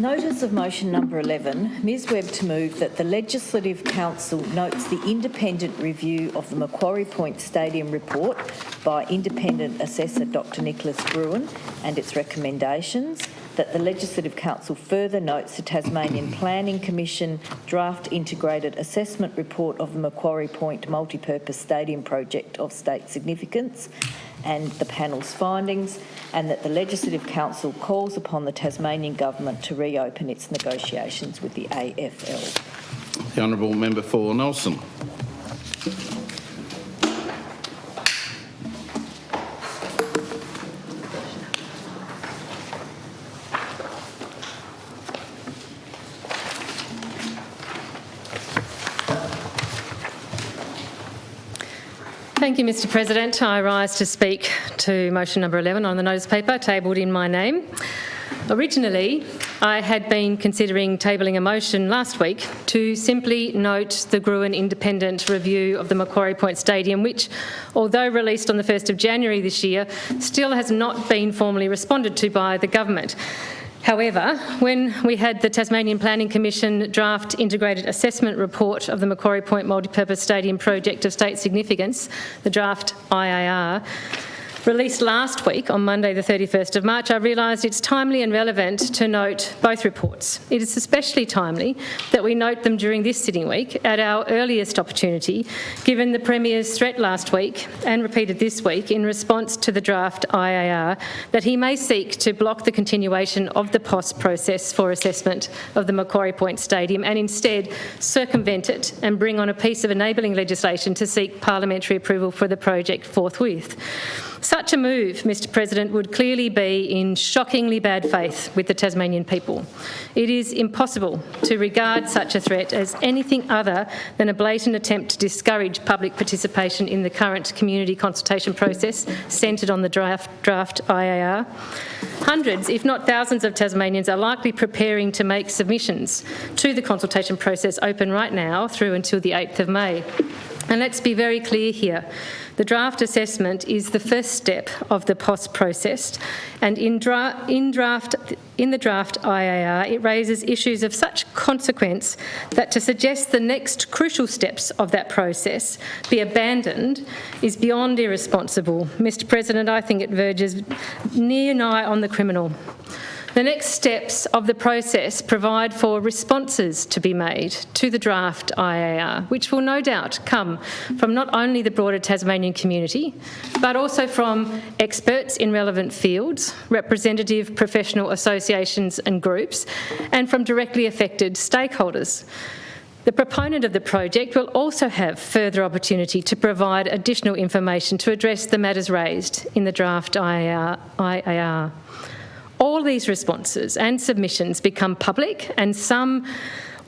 Notice of motion number 11, Ms Webb to move that the Legislative Council notes the independent review of the Macquarie Point Stadium report by independent assessor Dr Nicholas Bruin and its recommendations, that the Legislative Council further notes the Tasmanian Planning Commission draft integrated assessment report of the Macquarie Point multipurpose stadium project of state significance and the panel's findings, and that the Legislative Council calls upon the Tasmanian Government to reopen its negotiations with the AFL. The Honourable Member for Nelson. Thank you, Mr President. I rise to speak to motion number 11 on the notice paper tabled in my name. Originally, I had been considering tabling a motion last week to simply note the Gruen independent review of the Macquarie Point Stadium, which, although released on the 1st of January this year, still has not been formally responded to by the government. However, when we had the Tasmanian Planning Commission draft integrated assessment report of the Macquarie Point multipurpose stadium project of state significance, the draft IAR, released last week on Monday the 31st of March, I realised it's timely and relevant to note both reports. It is especially timely that we note them during this sitting week at our earliest opportunity, given the Premier's threat last week and repeated this week in response to the draft IAR that he may seek to block the continuation of the POS process for assessment of the Macquarie Point Stadium and instead circumvent it and bring on a piece of enabling legislation to seek parliamentary approval for the project forthwith. Such a move, Mr President, would clearly be in shockingly bad faith with the Tasmanian people. It is impossible to regard such a threat as anything other than a blatant attempt to discourage public participation in the current community consultation process centred on the draft IAR. Hundreds, if not thousands of Tasmanians are likely preparing to make submissions to the consultation process open right now through until the 8th of May. And let's be very clear here. The draft assessment is the first step of the POS process, and in the draft IAR, it raises issues of such consequence that to suggest the next crucial steps of that process be abandoned is beyond irresponsible. Mr President, I think it verges near-nigh on the criminal. The next steps of the process provide for responses to be made to the draft IAR, which will no doubt come from not only the broader Tasmanian community, but also from experts in relevant fields, representative professional associations and groups, and from directly affected stakeholders. The proponent of the project will also have further opportunity to provide additional information to address the matters raised in the draft IAR. All these responses and submissions become public, and some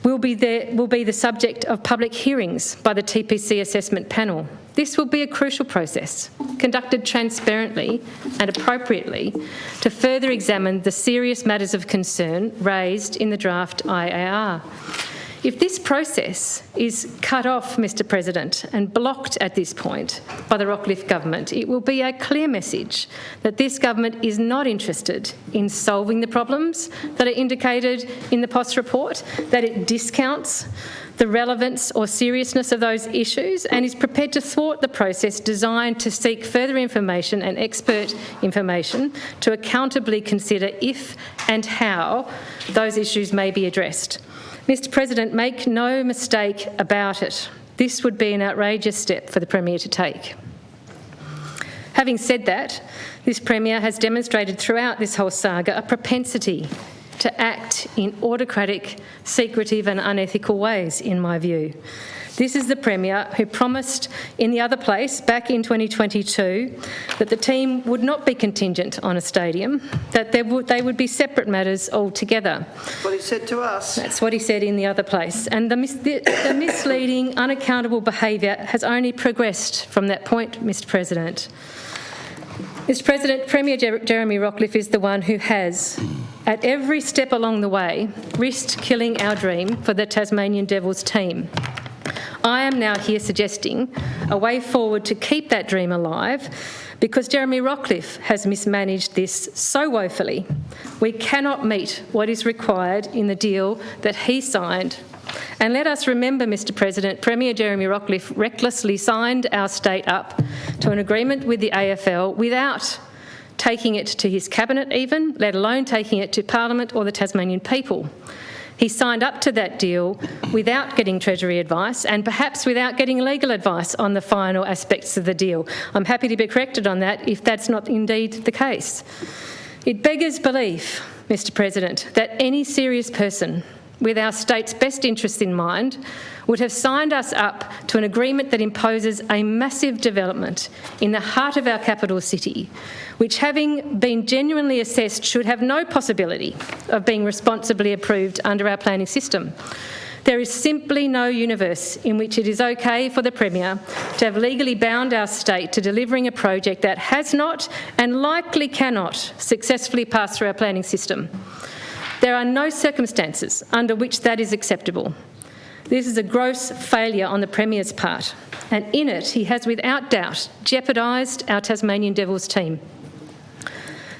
will be the subject of public hearings by the TPC assessment panel. This will be a crucial process, conducted transparently and appropriately to further examine the serious matters of concern raised in the draft IAR. If this process is cut off, Mr President, and blocked at this point by the Rockcliffe government, it will be a clear message that this government is not interested in solving the problems that are indicated in the POS report, that it discounts the relevance or seriousness of those issues and is prepared to thwart the process designed to seek further information and expert information to accountably consider if and how those issues may be addressed. Mr President, make no mistake about it. This would be an outrageous step for the Premier to take. Having said that, this Premier has demonstrated throughout this whole saga a propensity to act in autocratic, secretive and unethical ways, in my view. This is the Premier who promised in the other place back in 2022 that the team would not be contingent on a stadium, that they would be separate matters altogether. That's what he said to us. That's what he said in the other place. And the misleading, unaccountable behaviour has only progressed from that point, Mr President. Mr President, Premier Jeremy Rockcliffe is the one who has, at every step along the way, risked killing our dream for the Tasmanian Devils team. I am now here suggesting a way forward to keep that dream alive, because Jeremy Rockliff has mismanaged this so woefully. We cannot meet what is required in the deal that he signed. And let us remember, Mr President, Premier Jeremy Rockliff recklessly signed our state up to an agreement with the AFL without taking it to his cabinet even, let alone taking it to Parliament or the Tasmanian people. He signed up to that deal without getting Treasury advice and perhaps without getting legal advice on the final aspects of the deal. I'm happy to be corrected on that if that's not indeed the case. It beggars belief, Mr President, that any serious person with our state's best interests in mind would have signed us up to an agreement that imposes a massive development in the heart of our capital city, which, having been genuinely assessed, should have no possibility of being responsibly approved under our planning system. There is simply no universe in which it is okay for the Premier to have legally bound our state to delivering a project that has not and likely cannot successfully pass through our planning system. There are no circumstances under which that is acceptable. This is a gross failure on the Premier's part, and in it he has without doubt jeopardised our Tasmanian Devils team.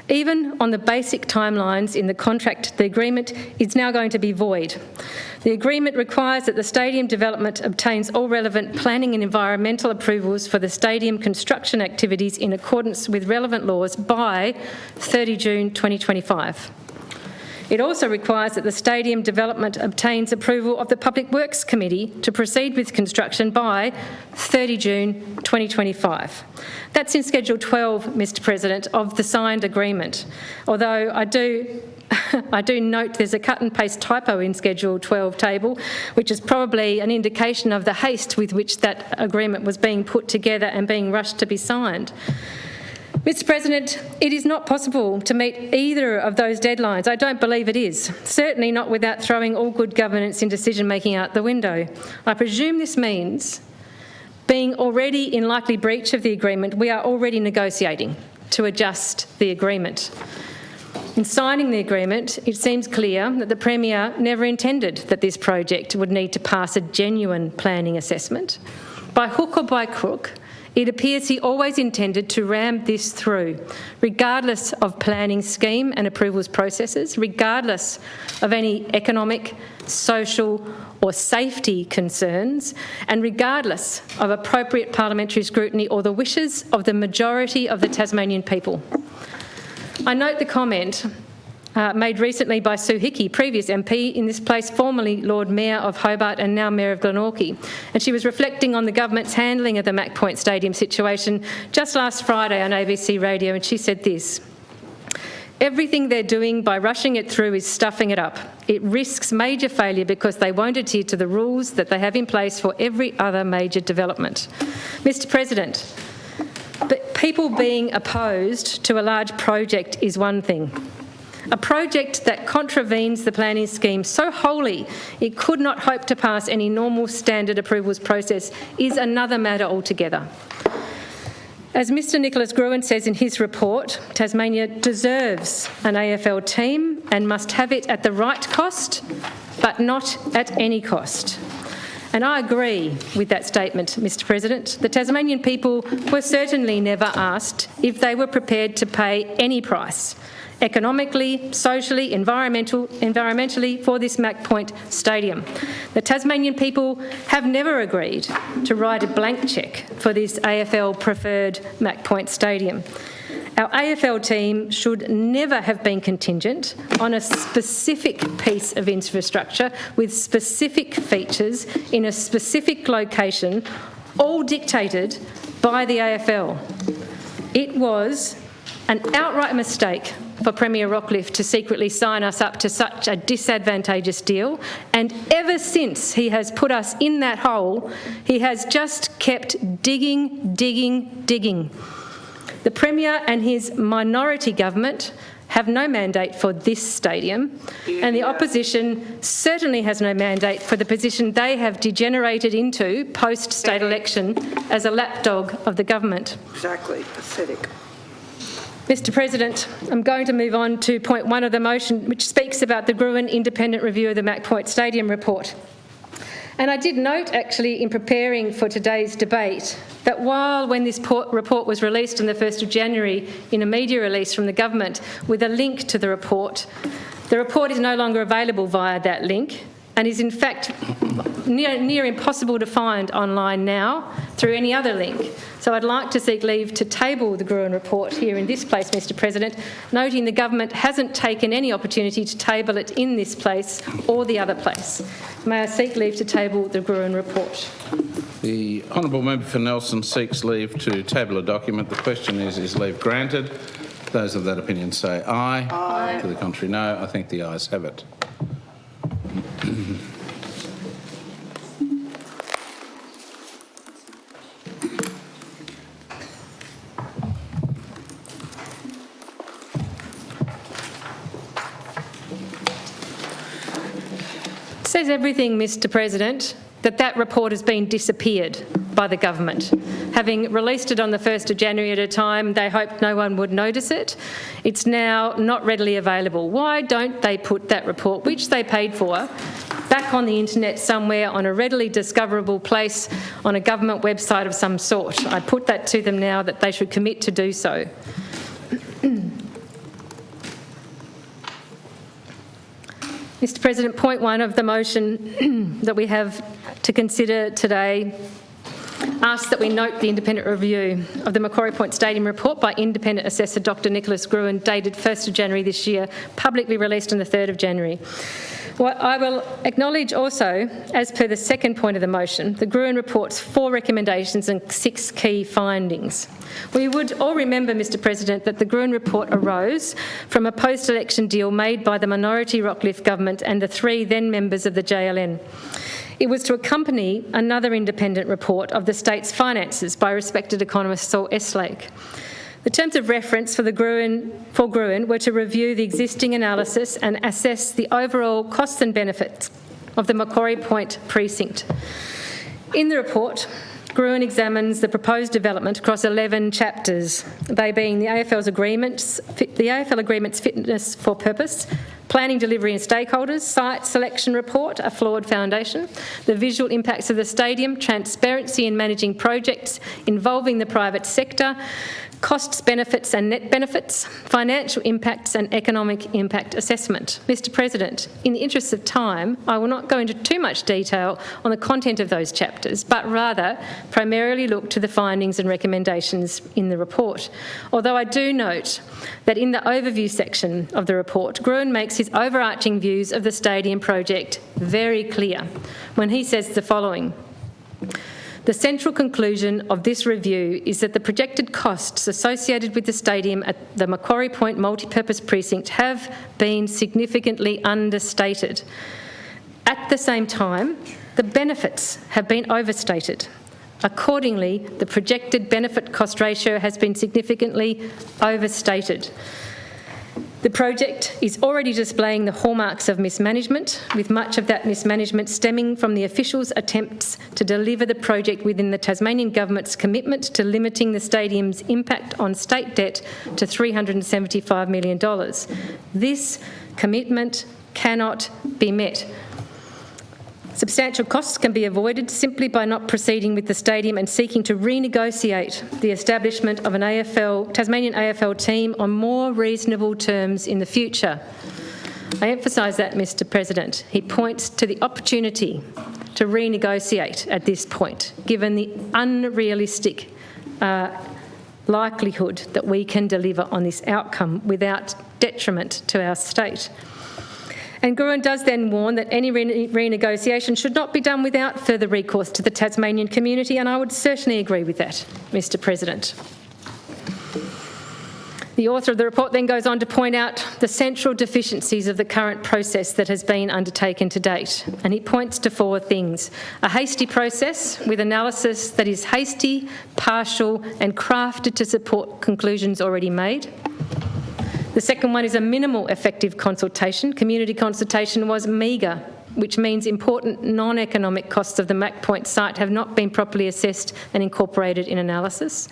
Even on the basic timelines in the contract, the agreement is now going to be void. The agreement requires that the stadium development obtains all relevant planning and environmental approvals for the stadium construction activities in accordance with relevant laws by 30 June 2025. It also requires that the stadium development obtains approval of the Public Works Committee to proceed with construction by 30 June 2025. That's in Schedule 12, Mr President, of the signed agreement, although I do note there's a cut and paste typo in Schedule 12 table, which is probably an indication of the haste with which that agreement was being put together and being rushed to be signed. Mr President, it is not possible to meet either of those deadlines. I don't believe it is, certainly not without throwing all good governance in decision-making out the window. I presume this means, being already in likely breach of the agreement, we are already negotiating to adjust the agreement. In signing the agreement, it seems clear that the Premier never intended that this project would need to pass a genuine planning assessment. By hook or by crook, it appears he always intended to ram this through, regardless of planning scheme and approvals processes, regardless of any economic, social or safety concerns, and regardless of appropriate parliamentary scrutiny or the wishes of the majority of the Tasmanian people. I note the comment made recently by Sue Hickey, previous MP in this place, formerly Lord Mayor of Hobart and now Mayor of Glenorchy. And she was reflecting on the government's handling of the Mac Point Stadium situation just last Friday on ABC Radio, and she said this: "Everything they're doing by rushing it through is stuffing it up. It risks major failure because they won't adhere to the rules that they have in place for every other major development." Mr President, but people being opposed to a large project is one thing. A project that contravenes the planning scheme so wholly it could not hope to pass any normal standard approvals process is another matter altogether. As Mr Nicholas Gruen says in his report, Tasmania deserves an AFL team and must have it at the right cost, but not at any cost. And I agree with that statement, Mr President. The Tasmanian people were certainly never asked if they were prepared to pay any price, economically, socially, environmentally, for this Mac Point Stadium. The Tasmanian people have never agreed to write a blank cheque for this AFL-preferred Mac Point Stadium. Our AFL team should never have been contingent on a specific piece of infrastructure with specific features in a specific location, all dictated by the AFL. It was an outright mistake for Premier Rockliff to secretly sign us up to such a disadvantageous deal, and ever since he has put us in that hole, he has just kept digging. The Premier and his minority government have no mandate for this stadium, and the opposition certainly has no mandate for the position they have degenerated into post-state election as a lapdog of the government. Exactly, pathetic. Mr President, I'm going to move on to point 1 of the motion, which speaks about the Gruen independent review of the Mac Point Stadium report. And I did note, actually, in preparing for today's debate, that when this report was released on the 1st of January in a media release from the government with a link to the report is no longer available via that link and is in fact near impossible to find online now through any other link. So I'd like to seek leave to table the Gruen report here in this place, Mr President, noting the government hasn't taken any opportunity to table it in this place or the other place. May I seek leave to table the Gruen report? The honourable member for Nelson seeks leave to table a document. The question is leave granted? Those of that opinion say aye. Aye. To the contrary, no. I think the ayes have it. It says everything, Mr President, that report has been disappeared by the government. Having released it on the 1st of January at a time, they hoped no one would notice it. It's now not readily available. Why don't they put that report, which they paid for, back on the internet somewhere on a readily discoverable place on a government website of some sort? I put that to them now that they should commit to do so. Mr President, point 1 of the motion that we have to consider today asks that we note the independent review of the Macquarie Point Stadium report by independent assessor Dr Nicholas Gruen, dated 1st of January this year, publicly released on the 3rd of January. Well, I will acknowledge also, as per the second point of the motion, the Gruen report's 4 recommendations and 6 key findings. We would all remember, Mr President, that the Gruen report arose from a post-election deal made by the minority Rockcliffe government and the 3 then members of the JLN. It was to accompany another independent report of the state's finances by respected economist Saul Eslake. The terms of reference for Gruen were to review the existing analysis and assess the overall costs and benefits of the Macquarie Point precinct. In the report, Gruen examines the proposed development across 11 chapters, they being the AFL agreement's fitness for purpose, planning, delivery and stakeholders, site selection report, a flawed foundation, the visual impacts of the stadium, transparency in managing projects involving the private sector, costs, benefits and net benefits, financial impacts and economic impact assessment. Mr President, in the interests of time, I will not go into too much detail on the content of those chapters, but rather primarily look to the findings and recommendations in the report. Although I do note that in the overview section of the report, Gruen makes his overarching views of the stadium project very clear when he says the following: the central conclusion of this review is that the projected costs associated with the stadium at the Macquarie Point multipurpose precinct have been significantly understated. At the same time, the benefits have been overstated. Accordingly, the projected benefit-cost ratio has been significantly overstated. The project is already displaying the hallmarks of mismanagement, with much of that mismanagement stemming from the officials' attempts to deliver the project within the Tasmanian Government's commitment to limiting the stadium's impact on state debt to $375 million. This commitment cannot be met. Substantial costs can be avoided simply by not proceeding with the stadium and seeking to renegotiate the establishment of an Tasmanian AFL team on more reasonable terms in the future. I emphasise that, Mr President. He points to the opportunity to renegotiate at this point, given the unrealistic likelihood that we can deliver on this outcome without detriment to our state. And Gruen does then warn that any renegotiation should not be done without further recourse to the Tasmanian community, and I would certainly agree with that, Mr President. The author of the report then goes on to point out the central deficiencies of the current process that has been undertaken to date, and he points to 4 things: a hasty process with analysis that is hasty, partial and crafted to support conclusions already made. The second one is a minimal effective consultation. Community consultation was meagre, which means important non-economic costs of the Mac Point site have not been properly assessed and incorporated in analysis.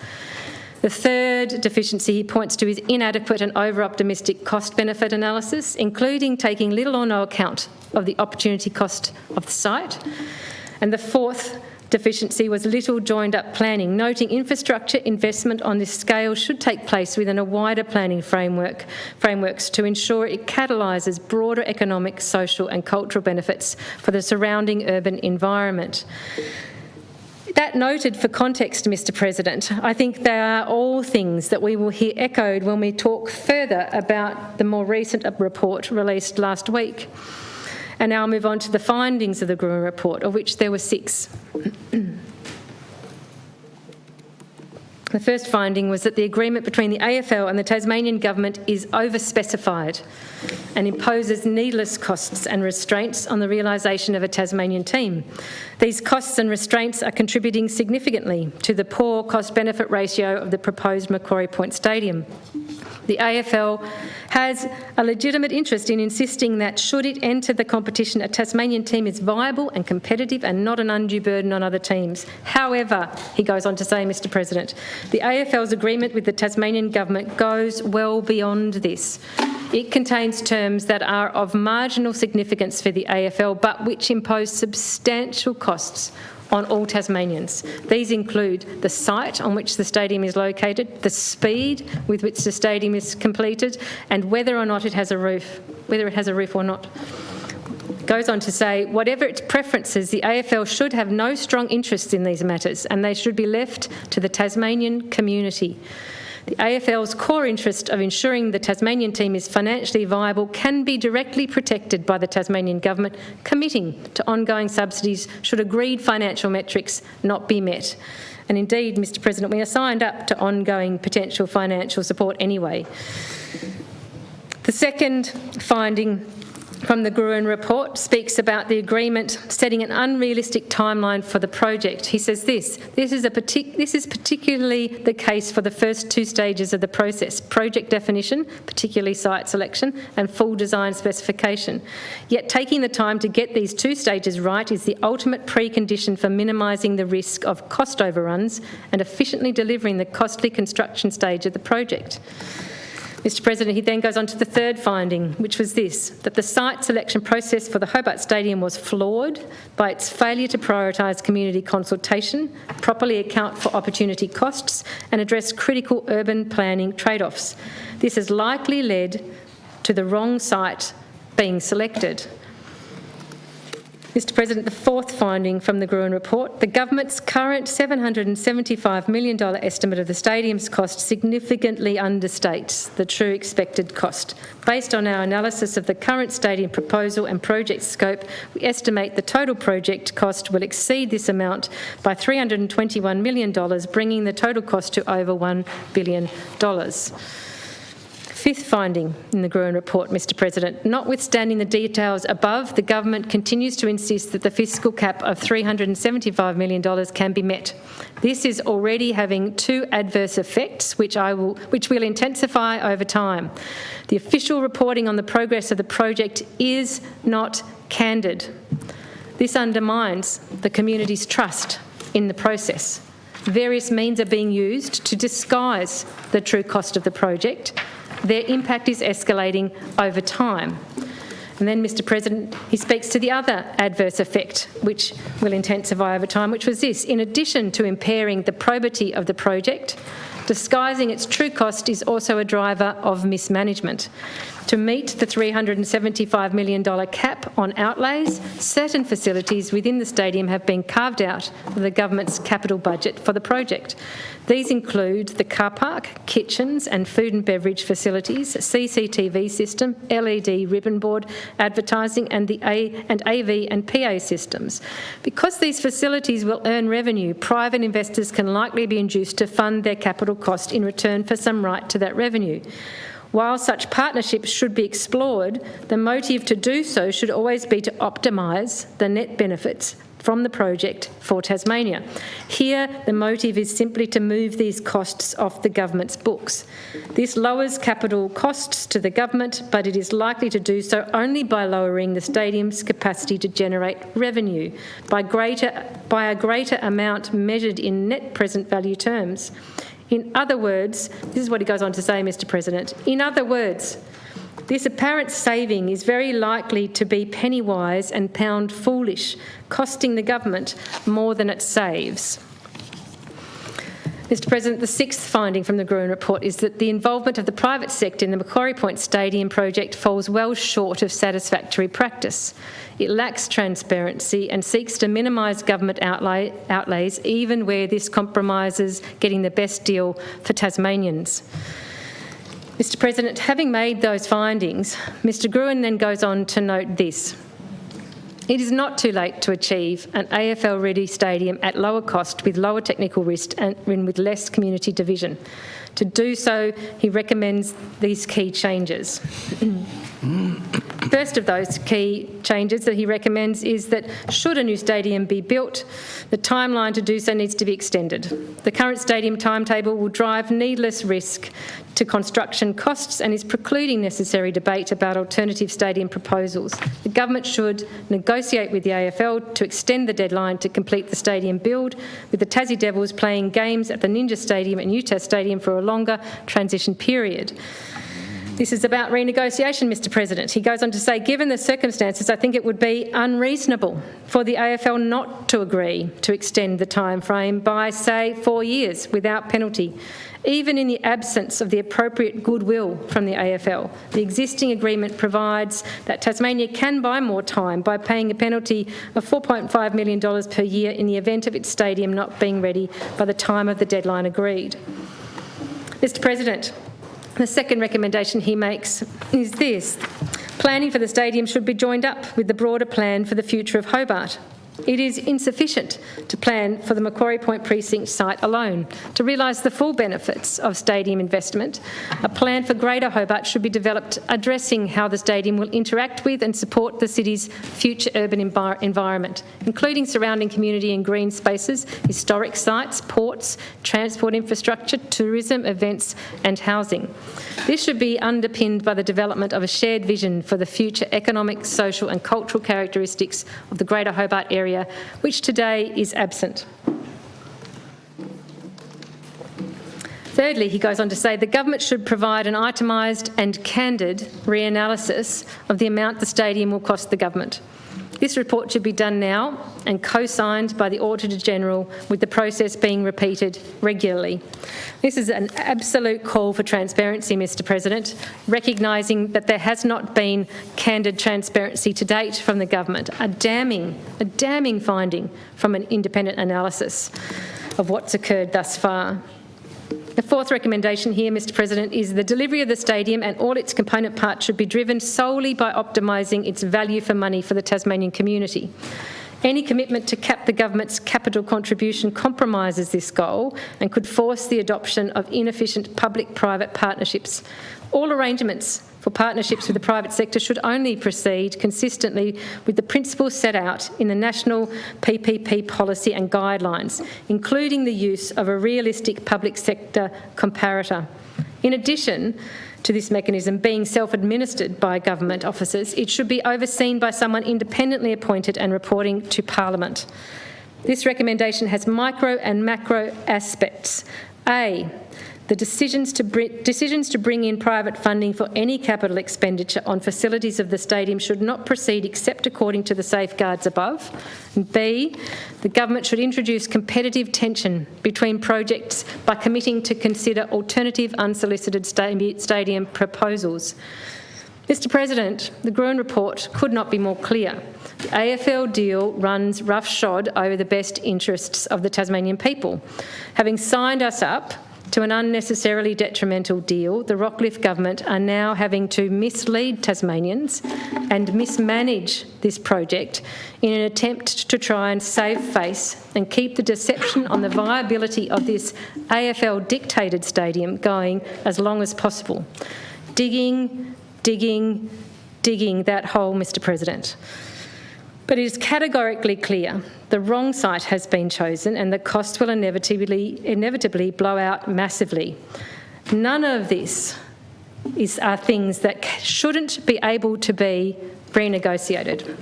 The third deficiency he points to is inadequate and over-optimistic cost-benefit analysis, including taking little or no account of the opportunity cost of the site. And the fourth deficiency was little joined-up planning, noting infrastructure investment on this scale should take place within a wider planning frameworks to ensure it catalyses broader economic, social and cultural benefits for the surrounding urban environment. That noted for context, Mr President, I think they are all things that we will hear echoed when we talk further about the more recent report released last week. And now I'll move on to the findings of the Gruen report, of which there were 6. The first finding was that the agreement between the AFL and the Tasmanian Government is overspecified and imposes needless costs and restraints on the realisation of a Tasmanian team. These costs and restraints are contributing significantly to the poor cost-benefit ratio of the proposed Macquarie Point Stadium. The AFL has a legitimate interest in insisting that should it enter the competition, a Tasmanian team is viable and competitive and not an undue burden on other teams. However, he goes on to say, Mr President, the AFL's agreement with the Tasmanian Government goes well beyond this. It contains terms that are of marginal significance for the AFL but which impose substantial costs on all Tasmanians. These include the site on which the stadium is located, the speed with which the stadium is completed, and whether or not it has a roof, or not. Goes on to say, whatever its preferences, the AFL should have no strong interest in these matters and they should be left to the Tasmanian community. The AFL's core interest of ensuring the Tasmanian team is financially viable can be directly protected by the Tasmanian Government committing to ongoing subsidies should agreed financial metrics not be met. And indeed, Mr President, we are signed up to ongoing potential financial support anyway. The second finding from the Gruen report speaks about the agreement setting an unrealistic timeline for the project. He says this is particularly the case for the first 2 stages of the process, project definition, particularly site selection, and full design specification. Yet taking the time to get these 2 stages right is the ultimate precondition for minimising the risk of cost overruns and efficiently delivering the costly construction stage of the project. Mr President, he then goes on to the third finding, which was this, that the site selection process for the Hobart Stadium was flawed by its failure to prioritise community consultation, properly account for opportunity costs and address critical urban planning trade-offs. This has likely led to the wrong site being selected. Mr President, the fourth finding from the Gruen report, the government's current $775 million estimate of the stadium's cost significantly understates the true expected cost. Based on our analysis of the current stadium proposal and project scope, we estimate the total project cost will exceed this amount by $321 million, bringing the total cost to over $1 billion. Fifth finding in the Gruen report, Mr President, notwithstanding the details above, the government continues to insist that the fiscal cap of $375 million can be met. This is already having 2 adverse effects which will intensify over time. The official reporting on the progress of the project is not candid. This undermines the community's trust in the process. Various means are being used to disguise the true cost of the project. Their impact is escalating over time. And then, Mr President, he speaks to the other adverse effect, which will intensify over time, which was this. In addition to impairing the probity of the project, disguising its true cost is also a driver of mismanagement. To meet the $375 million cap on outlays, certain facilities within the stadium have been carved out of the government's capital budget for the project. These include the car park, kitchens and food and beverage facilities, CCTV system, LED ribbon board, advertising and the AV and PA systems. Because these facilities will earn revenue, private investors can likely be induced to fund their capital cost in return for some right to that revenue. While such partnerships should be explored, the motive to do so should always be to optimise the net benefits from the project for Tasmania. Here, the motive is simply to move these costs off the government's books. This lowers capital costs to the government, but it is likely to do so only by lowering the stadium's capacity to generate revenue by a greater amount measured in net present value terms. In other words, this is what he goes on to say, Mr President. In other words, This apparent saving is very likely to be penny wise and pound foolish, costing the government more than it saves. Mr President, the sixth finding from the Gruen report is that the involvement of the private sector in the Macquarie Point Stadium project falls well short of satisfactory practice. It lacks transparency and seeks to minimise government outlays, even where this compromises getting the best deal for Tasmanians. Mr President, having made those findings, Mr Gruen then goes on to note this. It is not too late to achieve an AFL-ready stadium at lower cost with lower technical risk and with less community division. To do so, he recommends these key changes. First of those key changes that he recommends is that should a new stadium be built, the timeline to do so needs to be extended. The current stadium timetable will drive needless risk to construction costs and is precluding necessary debate about alternative stadium proposals. The government should negotiate with the AFL to extend the deadline to complete the stadium build, with the Tassie Devils playing games at the Ninja Stadium and Utah Stadium for a longer transition period. This is about renegotiation, Mr President. He goes on to say, given the circumstances, I think it would be unreasonable for the AFL not to agree to extend the time frame by, say, 4 years without penalty. Even in the absence of the appropriate goodwill from the AFL, the existing agreement provides that Tasmania can buy more time by paying a penalty of $4.5 million per year in the event of its stadium not being ready by the time of the deadline agreed. Mr President, the second recommendation he makes is this. Planning for the stadium should be joined up with the broader plan for the future of Hobart. It is insufficient to plan for the Macquarie Point precinct site alone. To realise the full benefits of stadium investment, a plan for Greater Hobart should be developed addressing how the stadium will interact with and support the city's future urban environment, including surrounding community and green spaces, historic sites, ports, transport infrastructure, tourism, events and housing. This should be underpinned by the development of a shared vision for the future economic, social and cultural characteristics of the Greater Hobart area, which today is absent. Thirdly, he goes on to say the government should provide an itemised and candid reanalysis of the amount the stadium will cost the government. This report should be done now and co-signed by the Auditor-General, with the process being repeated regularly. This is an absolute call for transparency, Mr President, recognising that there has not been candid transparency to date from the government, a damning finding from an independent analysis of what's occurred thus far. The fourth recommendation here, Mr President, is the delivery of the stadium and all its component parts should be driven solely by optimising its value for money for the Tasmanian community. Any commitment to cap the government's capital contribution compromises this goal and could force the adoption of inefficient public-private partnerships. All arrangements for partnerships with the private sector should only proceed consistently with the principles set out in the National PPP policy and guidelines, including the use of a realistic public sector comparator. In addition to this mechanism being self-administered by government officers, it should be overseen by someone independently appointed and reporting to Parliament. This recommendation has micro and macro aspects. A, the decisions to bring in private funding for any capital expenditure on facilities of the stadium should not proceed except according to the safeguards above. And B, the government should introduce competitive tension between projects by committing to consider alternative unsolicited stadium proposals. Mr President, the Gruen report could not be more clear. The AFL deal runs roughshod over the best interests of the Tasmanian people. Having signed us up to an unnecessarily detrimental deal, the Rockcliffe government are now having to mislead Tasmanians and mismanage this project in an attempt to try and save face and keep the deception on the viability of this AFL-dictated stadium going as long as possible. Digging that hole, Mr President. But it is categorically clear the wrong site has been chosen and the cost will inevitably blow out massively. None of this are things that shouldn't be able to be renegotiated.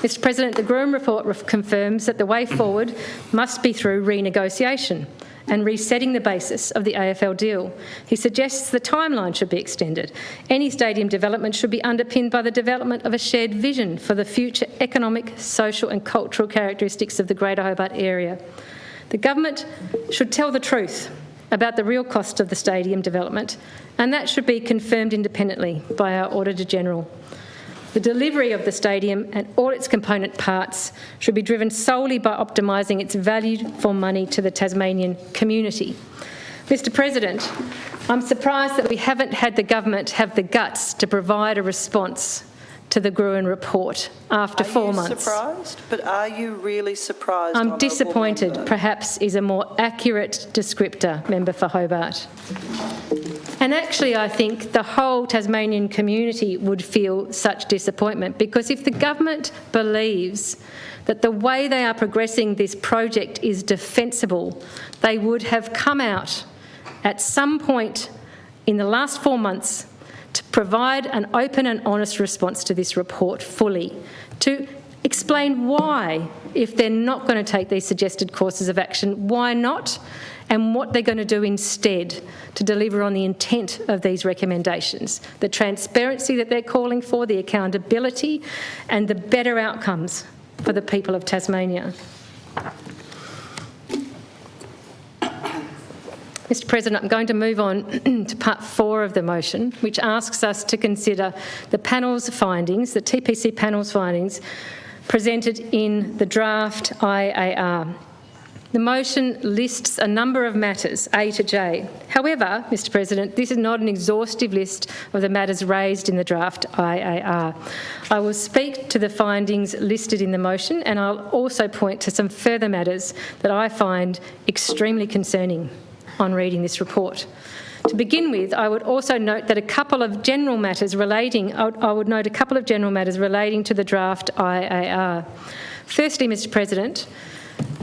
Mr President, the Gruen report confirms that the way forward must be through renegotiation. and resetting the basis of the AFL deal. He suggests the timeline should be extended. Any stadium development should be underpinned by the development of a shared vision for the future economic, social and cultural characteristics of the Greater Hobart area. The government should tell the truth about the real cost of the stadium development, and that should be confirmed independently by our Auditor-General. The delivery of the stadium and all its component parts should be driven solely by optimising its value for money to the Tasmanian community. Mr. President, I'm surprised that we haven't had the government have the guts to provide a response to the Gruen report after 4 months. Are you surprised? But are you really surprised? I'm disappointed, perhaps, is a more accurate descriptor, Member for Hobart. And actually, I think the whole Tasmanian community would feel such disappointment, because if the government believes that the way they are progressing this project is defensible, they would have come out at some point in the last 4 months to provide an open and honest response to this report fully, to explain why, if they're not going to take these suggested courses of action, why not, and what they're going to do instead to deliver on the intent of these recommendations, the transparency that they're calling for, the accountability and the better outcomes for the people of Tasmania. Mr. President, I'm going to move on to part 4 of the motion, which asks us to consider the panel's findings, the TPC panel's findings, presented in the draft IAR. The motion lists a number of matters, A to J. However, Mr. President, this is not an exhaustive list of the matters raised in the draft IAR. I will speak to the findings listed in the motion, and I'll also point to some further matters that I find extremely concerning on reading this report. To begin with, I would also note that a couple of general matters relating to the draft IAR. Firstly, Mr. President,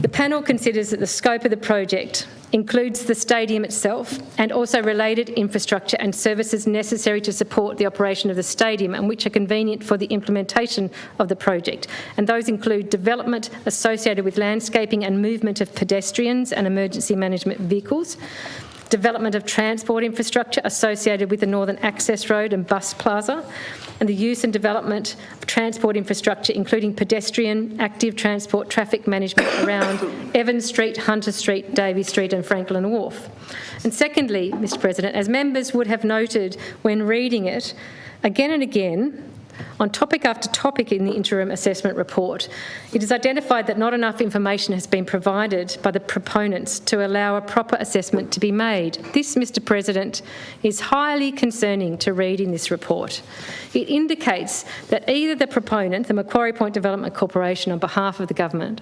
the panel considers that the scope of the project includes the stadium itself and also related infrastructure and services necessary to support the operation of the stadium and which are convenient for the implementation of the project. And those include development associated with landscaping and movement of pedestrians and emergency management vehicles, development of transport infrastructure associated with the Northern Access Road and Bus Plaza, and the use and development of transport infrastructure including pedestrian, active transport, traffic management around Evans Street, Hunter Street, Davey Street and Franklin Wharf. And secondly, Mr. President, as members would have noted when reading it, again and again, on topic after topic in the interim assessment report, it is identified that not enough information has been provided by the proponents to allow a proper assessment to be made. This, Mr. President, is highly concerning to read in this report. It indicates that either the proponent, the Macquarie Point Development Corporation on behalf of the government,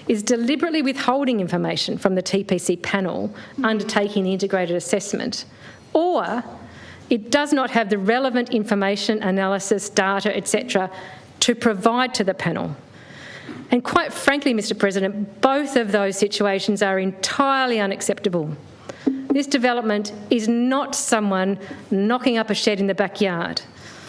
is deliberately withholding information from the TPC panel undertaking the integrated assessment, or it does not have the relevant information, analysis, data, etc. to provide to the panel. And quite frankly, Mr. President, both of those situations are entirely unacceptable. This development is not someone knocking up a shed in the backyard.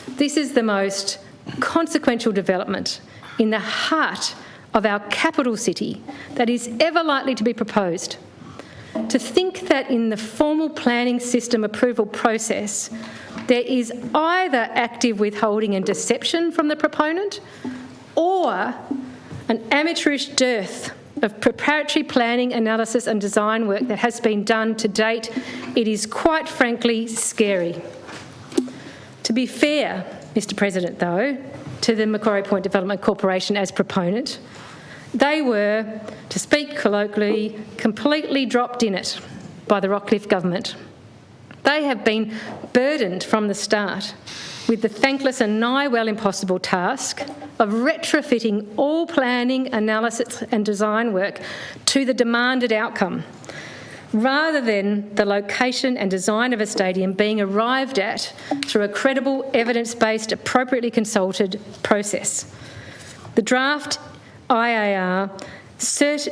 This is the most consequential development in the heart of our capital city that is ever likely to be proposed. To think that in the formal planning system approval process, there is either active withholding and deception from the proponent or an amateurish dearth of preparatory planning, analysis and design work that has been done to date, it is quite frankly scary. To be fair, Mr. President, though, to the Macquarie Point Development Corporation as proponent, they were, to speak colloquially, completely dropped in it by the Rockcliffe government. They have been burdened from the start with the thankless and nigh well impossible task of retrofitting all planning, analysis and design work to the demanded outcome, rather than the location and design of a stadium being arrived at through a credible, evidence-based, appropriately consulted process. The draft IAR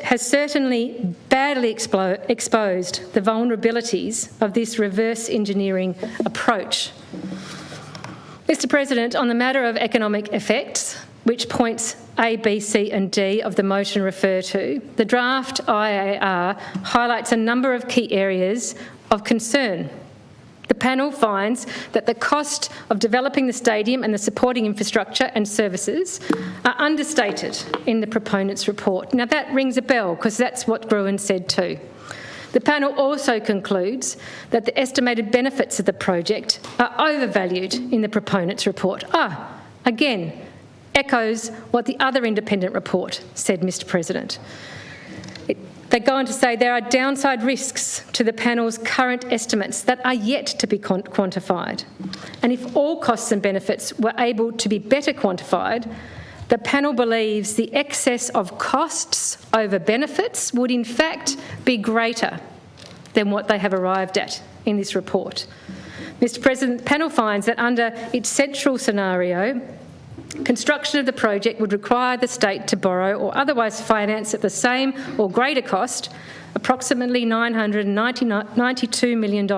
has certainly badly exposed the vulnerabilities of this reverse engineering approach. Mr. President, on the matter of economic effects, which points A, B, C and D of the motion refer to, the draft IAR highlights a number of key areas of concern. The panel finds that the cost of developing the stadium and the supporting infrastructure and services are understated in the proponent's report. Now that rings a bell because that's what Gruen said too. The panel also concludes that the estimated benefits of the project are overvalued in the proponent's report. Again, echoes what the other independent report said, Mr. President. They go on to say there are downside risks to the panel's current estimates that are yet to be quantified. And if all costs and benefits were able to be better quantified, the panel believes the excess of costs over benefits would in fact be greater than what they have arrived at in this report. Mr. President, the panel finds that under its central scenario, construction of the project would require the state to borrow or otherwise finance at the same or greater cost, approximately $992 million.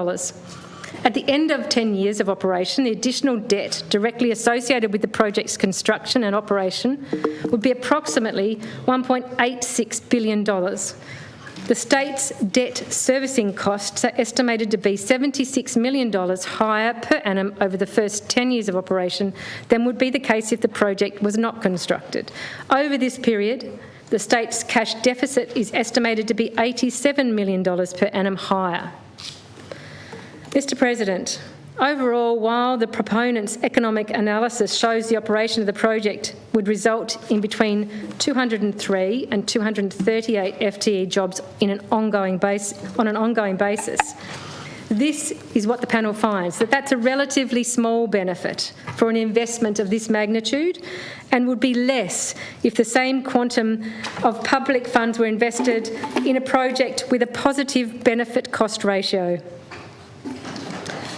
At the end of 10 years of operation, the additional debt directly associated with the project's construction and operation would be approximately $1.86 billion. The state's debt servicing costs are estimated to be $76 million higher per annum over the first 10 years of operation than would be the case if the project was not constructed. Over this period, the state's cash deficit is estimated to be $87 million per annum higher. Mr. President, overall, while the proponent's economic analysis shows the operation of the project would result in between 203 and 238 FTE jobs on an ongoing basis, this is what the panel finds, that's a relatively small benefit for an investment of this magnitude and would be less if the same quantum of public funds were invested in a project with a positive benefit-cost ratio.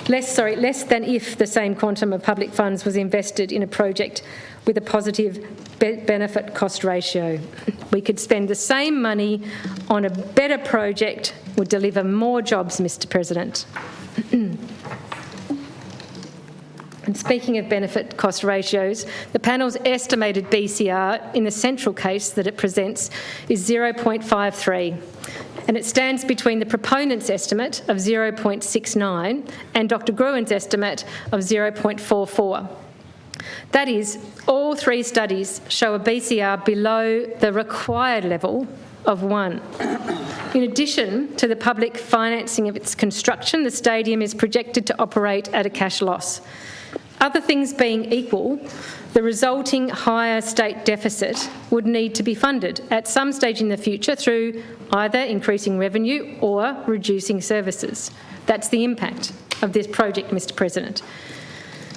Less than if the same quantum of public funds was invested in a project with a positive benefit-cost ratio. We could spend the same money on a better project, would deliver more jobs, Mr. President. And speaking of benefit-cost ratios, the panel's estimated BCR in the central case that it presents is 0.53. And it stands between the proponent's estimate of 0.69 and Dr. Gruen's estimate of 0.44. That is, all three studies show a BCR below the required level of 1. In addition to the public financing of its construction, the stadium is projected to operate at a cash loss. Other things being equal, the resulting higher state deficit would need to be funded at some stage in the future through either increasing revenue or reducing services. That's the impact of this project, Mr. President.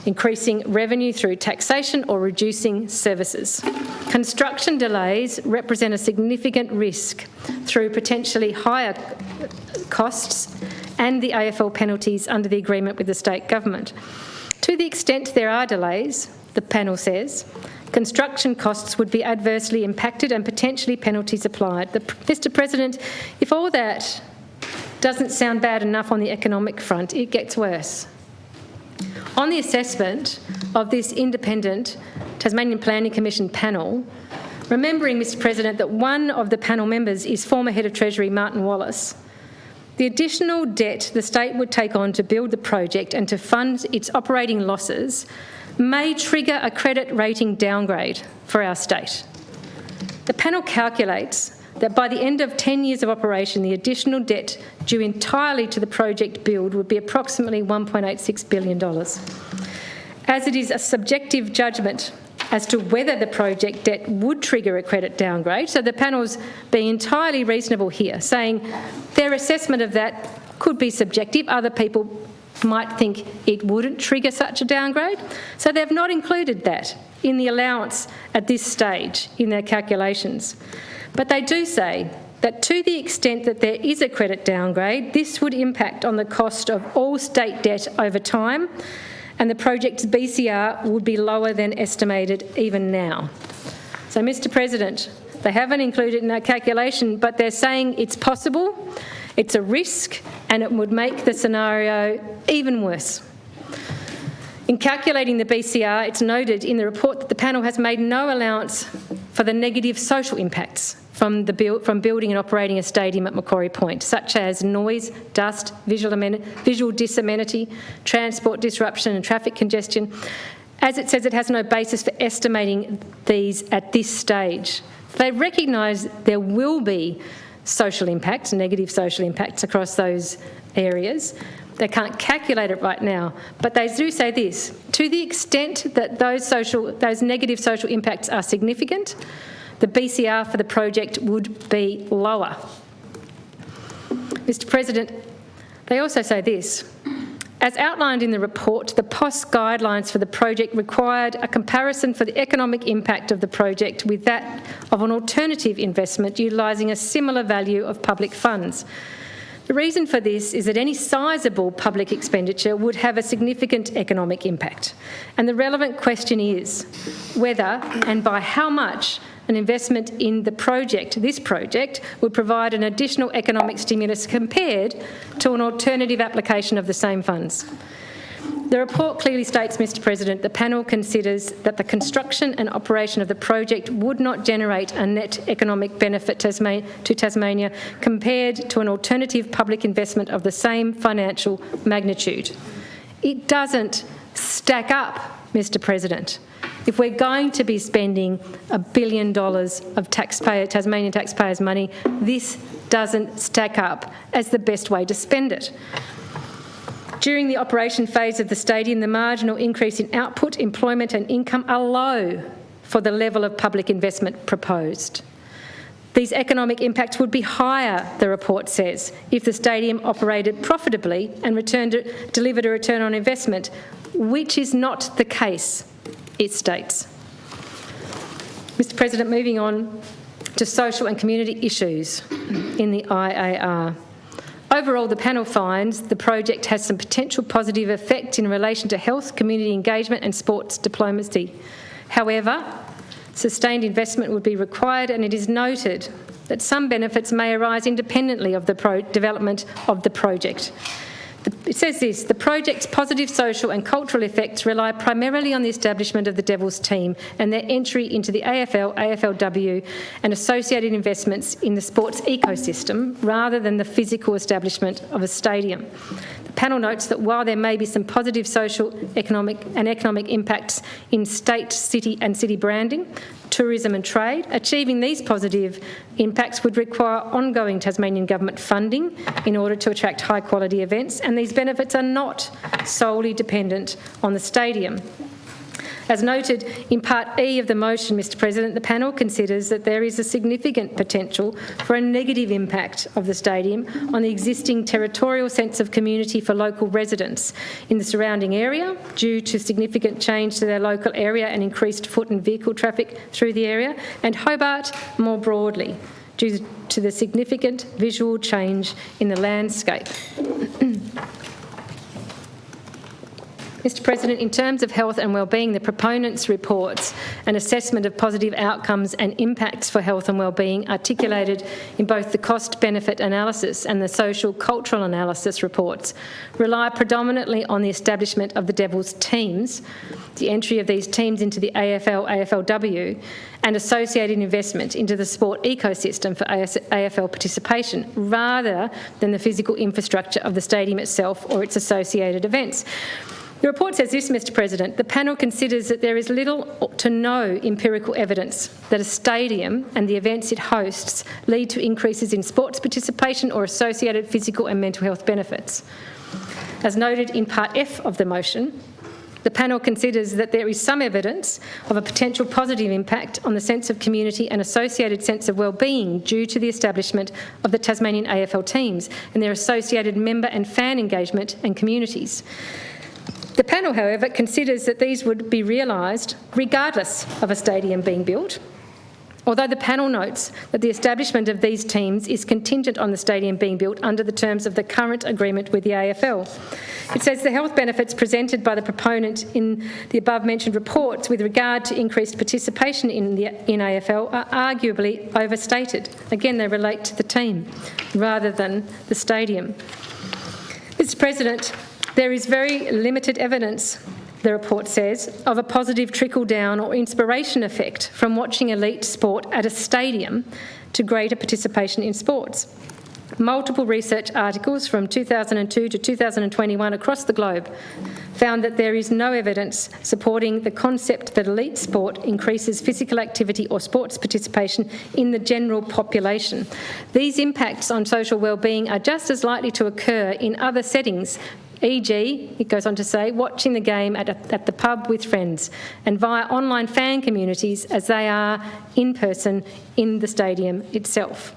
Increasing revenue through taxation or reducing services. Construction delays represent a significant risk through potentially higher costs and the AFL penalties under the agreement with the state government. To the extent there are delays, the panel says, construction costs would be adversely impacted and potentially penalties applied. Mr. President, if all that doesn't sound bad enough on the economic front, it gets worse. On the assessment of this independent Tasmanian Planning Commission panel, remembering, Mr. President, that one of the panel members is former Head of Treasury Martin Wallace, the additional debt the state would take on to build the project and to fund its operating losses may trigger a credit rating downgrade for our state. The panel calculates that by the end of 10 years of operation, the additional debt due entirely to the project build would be approximately $1.86 billion. As it is a subjective judgment as to whether the project debt would trigger a credit downgrade, so the panel's being entirely reasonable here, saying their assessment of that could be subjective. Other people might think it wouldn't trigger such a downgrade. So they've not included that in the allowance at this stage in their calculations. But they do say that to the extent that there is a credit downgrade, this would impact on the cost of all state debt over time, and the project's BCR would be lower than estimated even now. So, Mr. President, they haven't included it in their calculation, but they're saying it's possible, it's a risk, and it would make the scenario even worse. In calculating the BCR, it's noted in the report that the panel has made no allowance for the negative social impacts from building and operating a stadium at Macquarie Point, such as noise, dust, visual disamenity, transport disruption and traffic congestion. As it says, it has no basis for estimating these at this stage. They recognise there will be social impacts, negative social impacts across those areas. They can't calculate it right now, but they do say this: to the extent that those negative social impacts are significant, the BCR for the project would be lower. Mr. President, they also say this: as outlined in the report, the POS guidelines for the project required a comparison for the economic impact of the project with that of an alternative investment utilising a similar value of public funds. The reason for this is that any sizable public expenditure would have a significant economic impact, and the relevant question is whether and by how much an investment in this project, would provide an additional economic stimulus compared to an alternative application of the same funds. The report clearly states, Mr. President, the panel considers that the construction and operation of the project would not generate a net economic benefit to Tasmania compared to an alternative public investment of the same financial magnitude. It doesn't stack up, Mr. President. If we're going to be spending $1 billion of Tasmanian taxpayers' money, this doesn't stack up as the best way to spend it. During the operation phase of the stadium, the marginal increase in output, employment and income are low for the level of public investment proposed. These economic impacts would be higher, the report says, if the stadium operated profitably and delivered a return on investment, which is not the case, it states. Mr. President, moving on to social and community issues in the IAR. Overall, the panel finds the project has some potential positive effect in relation to health, community engagement and sports diplomacy. However, sustained investment would be required, and it is noted that some benefits may arise independently of the development of the project. It says this: the project's positive social and cultural effects rely primarily on the establishment of the Devils team and their entry into the AFL, AFLW and associated investments in the sports ecosystem rather than the physical establishment of a stadium. The panel notes that while there may be some positive social, economic impacts in state, city and city branding, tourism and trade, achieving these positive impacts would require ongoing Tasmanian Government funding in order to attract high-quality events, and these benefits are not solely dependent on the stadium. As noted in Part E of the motion, Mr. President, the panel considers that there is a significant potential for a negative impact of the stadium on the existing territorial sense of community for local residents in the surrounding area due to significant change to their local area and increased foot and vehicle traffic through the area, and Hobart more broadly due to the significant visual change in the landscape. Mr. President, in terms of health and wellbeing, the proponents' reports an assessment of positive outcomes and impacts for health and wellbeing articulated in both the cost-benefit analysis and the social-cultural analysis reports rely predominantly on the establishment of the Devils teams, the entry of these teams into the AFL, AFLW and associated investment into the sport ecosystem for AFL participation rather than the physical infrastructure of the stadium itself or its associated events. The report says this, Mr. President: the panel considers that there is little to no empirical evidence that a stadium and the events it hosts lead to increases in sports participation or associated physical and mental health benefits. As noted in Part F of the motion, the panel considers that there is some evidence of a potential positive impact on the sense of community and associated sense of wellbeing due to the establishment of the Tasmanian AFL teams and their associated member and fan engagement and communities. The panel, however, considers that these would be realised regardless of a stadium being built, although the panel notes that the establishment of these teams is contingent on the stadium being built under the terms of the current agreement with the AFL. It says the health benefits presented by the proponent in the above-mentioned reports with regard to increased participation in AFL are arguably overstated. Again, they relate to the team rather than the stadium. Mr. President, there is very limited evidence the report says, of a positive trickle-down or inspiration effect from watching elite sport at a stadium to greater participation in sports. Multiple research articles from 2002 to 2021 across the globe found that there is no evidence supporting the concept that elite sport increases physical activity or sports participation in the general population. These impacts on social wellbeing are just as likely to occur in other settings, e.g., it goes on to say, watching the game at the pub with friends and via online fan communities as they are in person in the stadium itself.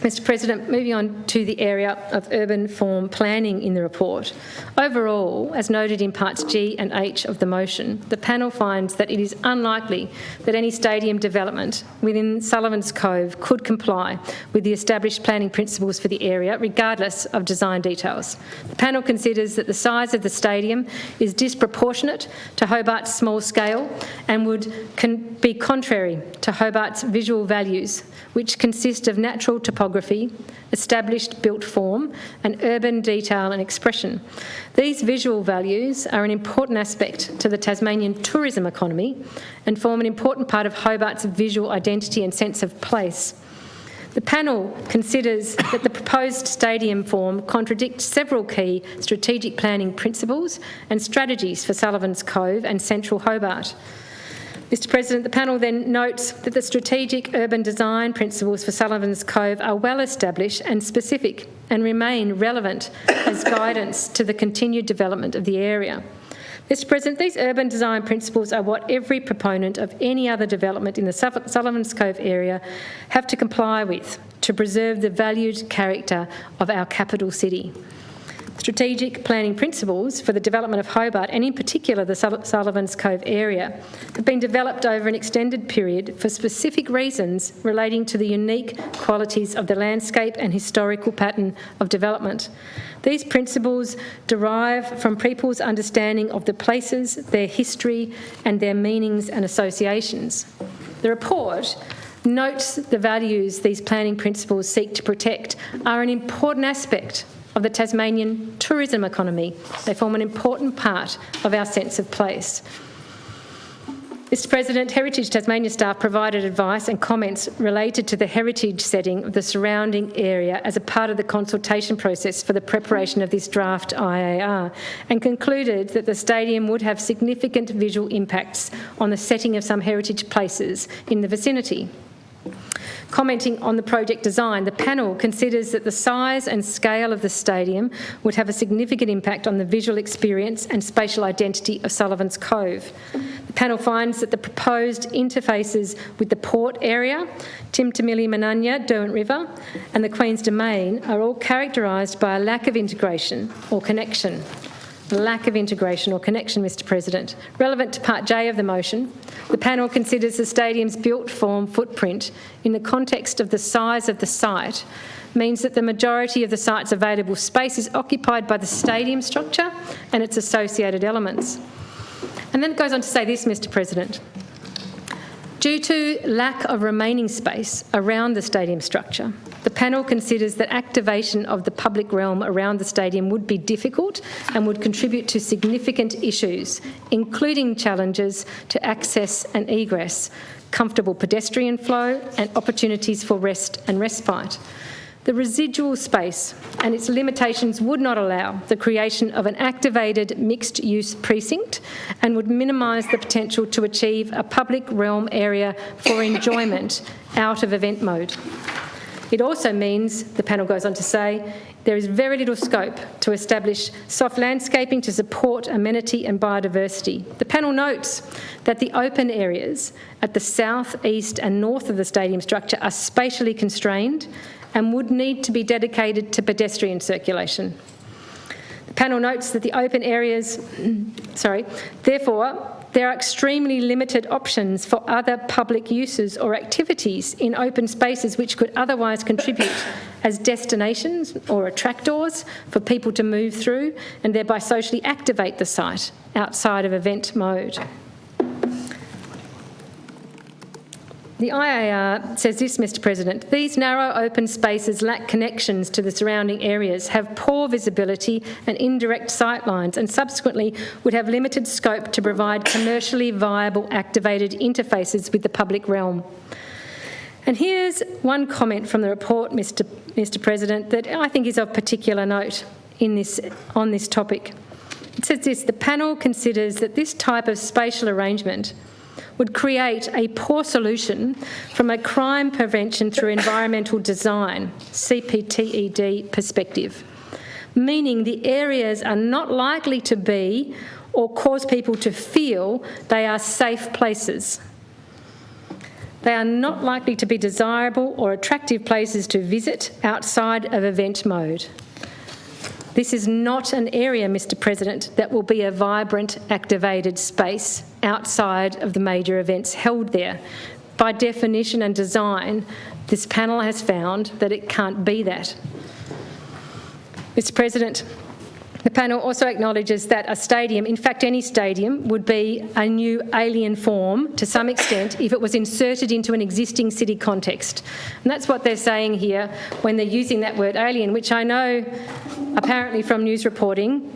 Mr President, moving on to the area of urban form planning in the report. Overall, as noted in parts G and H of the motion, the panel finds that it is unlikely that any stadium development within Sullivan's Cove could comply with the established planning principles for the area, regardless of design details. The panel considers that the size of the stadium is disproportionate to Hobart's small scale and would be contrary to Hobart's visual values, which consist of natural topography, established built form, and urban detail and expression. These visual values are an important aspect to the Tasmanian tourism economy and form an important part of Hobart's visual identity and sense of place. The panel considers that the proposed stadium form contradicts several key strategic planning principles and strategies for Sullivan's Cove and Central Hobart. Mr President, the panel then notes that the strategic urban design principles for Sullivan's Cove are well established and specific and remain relevant as guidance to the continued development of the area. Mr President, these urban design principles are what every proponent of any other development in the Sullivan's Cove area have to comply with to preserve the valued character of our capital city. Strategic planning principles for the development of Hobart, and in particular the Sullivan's Cove area, have been developed over an extended period for specific reasons relating to the unique qualities of the landscape and historical pattern of development. These principles derive from people's understanding of the places, their history, and their meanings and associations. The report notes the values these planning principles seek to protect are an important aspect of the Tasmanian tourism economy. They form an important part of our sense of place. Mr President, Heritage Tasmania staff provided advice and comments related to the heritage setting of the surrounding area as a part of the consultation process for the preparation of this draft IAR, and concluded that the stadium would have significant visual impacts on the setting of some heritage places in the vicinity. Commenting on the project design, the panel considers that the size and scale of the stadium would have a significant impact on the visual experience and spatial identity of Sullivan's Cove. The panel finds that the proposed interfaces with the port area, Timtamilli Mananya, Derwent River, and the Queen's Domain are all characterised by a lack of integration or connection. Mr President. Relevant to Part J of the motion, the panel considers the stadium's built form footprint in the context of the size of the site means that the majority of the site's available space is occupied by the stadium structure and its associated elements. And then it goes on to say this, Mr President. Due to lack of remaining space around the stadium structure, the panel considers that activation of the public realm around the stadium would be difficult and would contribute to significant issues, including challenges to access and egress, comfortable pedestrian flow, and opportunities for rest and respite. The residual space and its limitations would not allow the creation of an activated mixed-use precinct and would minimise the potential to achieve a public realm area for enjoyment out of event mode. It also means, the panel goes on to say, there is very little scope to establish soft landscaping to support amenity and biodiversity. The panel notes that the open areas at the south, east and north of the stadium structure are spatially constrained and would need to be dedicated to pedestrian circulation. The panel notes that the open areas, therefore, there are extremely limited options for other public uses or activities in open spaces which could otherwise contribute as destinations or attractors for people to move through and thereby socially activate the site outside of event mode. The IAR says this, Mr President: these narrow open spaces lack connections to the surrounding areas, have poor visibility and indirect sightlines, and subsequently would have limited scope to provide commercially viable activated interfaces with the public realm. And here's one comment from the report, Mr President, that I think is of particular note on this topic. It says this: the panel considers that this type of spatial arrangement would create a poor solution from a crime prevention through environmental design, CPTED perspective, meaning the areas are not likely to be or cause people to feel they are safe places. They are not likely to be desirable or attractive places to visit outside of event mode. This is not an area, Mr President, that will be a vibrant, activated space outside of the major events held there. By definition and design, this panel has found that it can't be that. Mr President, the panel also acknowledges that a stadium, in fact any stadium, would be a new alien form to some extent if it was inserted into an existing city context. And that's what they're saying here when they're using that word alien, which I know apparently from news reporting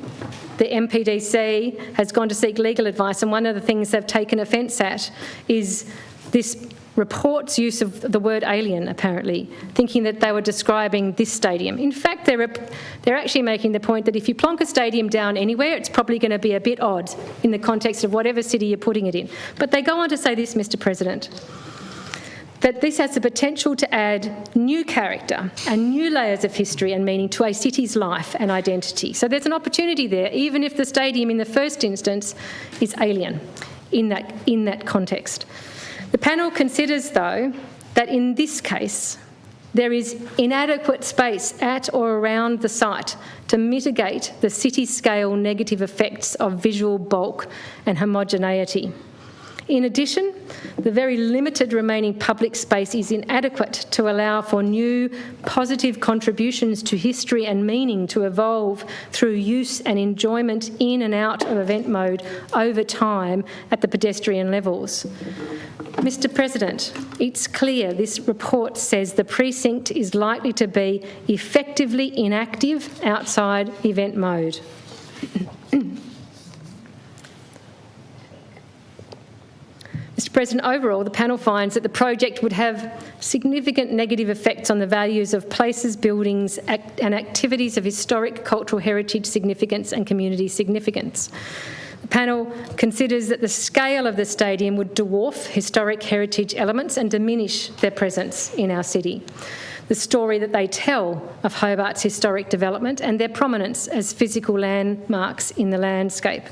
the MPDC has gone to seek legal advice, and one of the things they've taken offence at is this report's use of the word alien, apparently, thinking that they were describing this stadium. In fact, they're actually making the point that if you plonk a stadium down anywhere, it's probably going to be a bit odd in the context of whatever city you're putting it in. But they go on to say this, Mr President, that this has the potential to add new character and new layers of history and meaning to a city's life and identity. So there's an opportunity there, even if the stadium in the first instance is alien in that context. The panel considers, though, that in this case there is inadequate space at or around the site to mitigate the city-scale negative effects of visual bulk and homogeneity. In addition, the very limited remaining public space is inadequate to allow for new positive contributions to history and meaning to evolve through use and enjoyment in and out of event mode over time at the pedestrian levels. Mr President, it's clear this report says the precinct is likely to be effectively inactive outside event mode. Mr President, overall, the panel finds that the project would have significant negative effects on the values of places, buildings and activities of historic cultural heritage significance and community significance. The panel considers that the scale of the stadium would dwarf historic heritage elements and diminish their presence in our city. The story that they tell of Hobart's historic development and their prominence as physical landmarks in the landscape.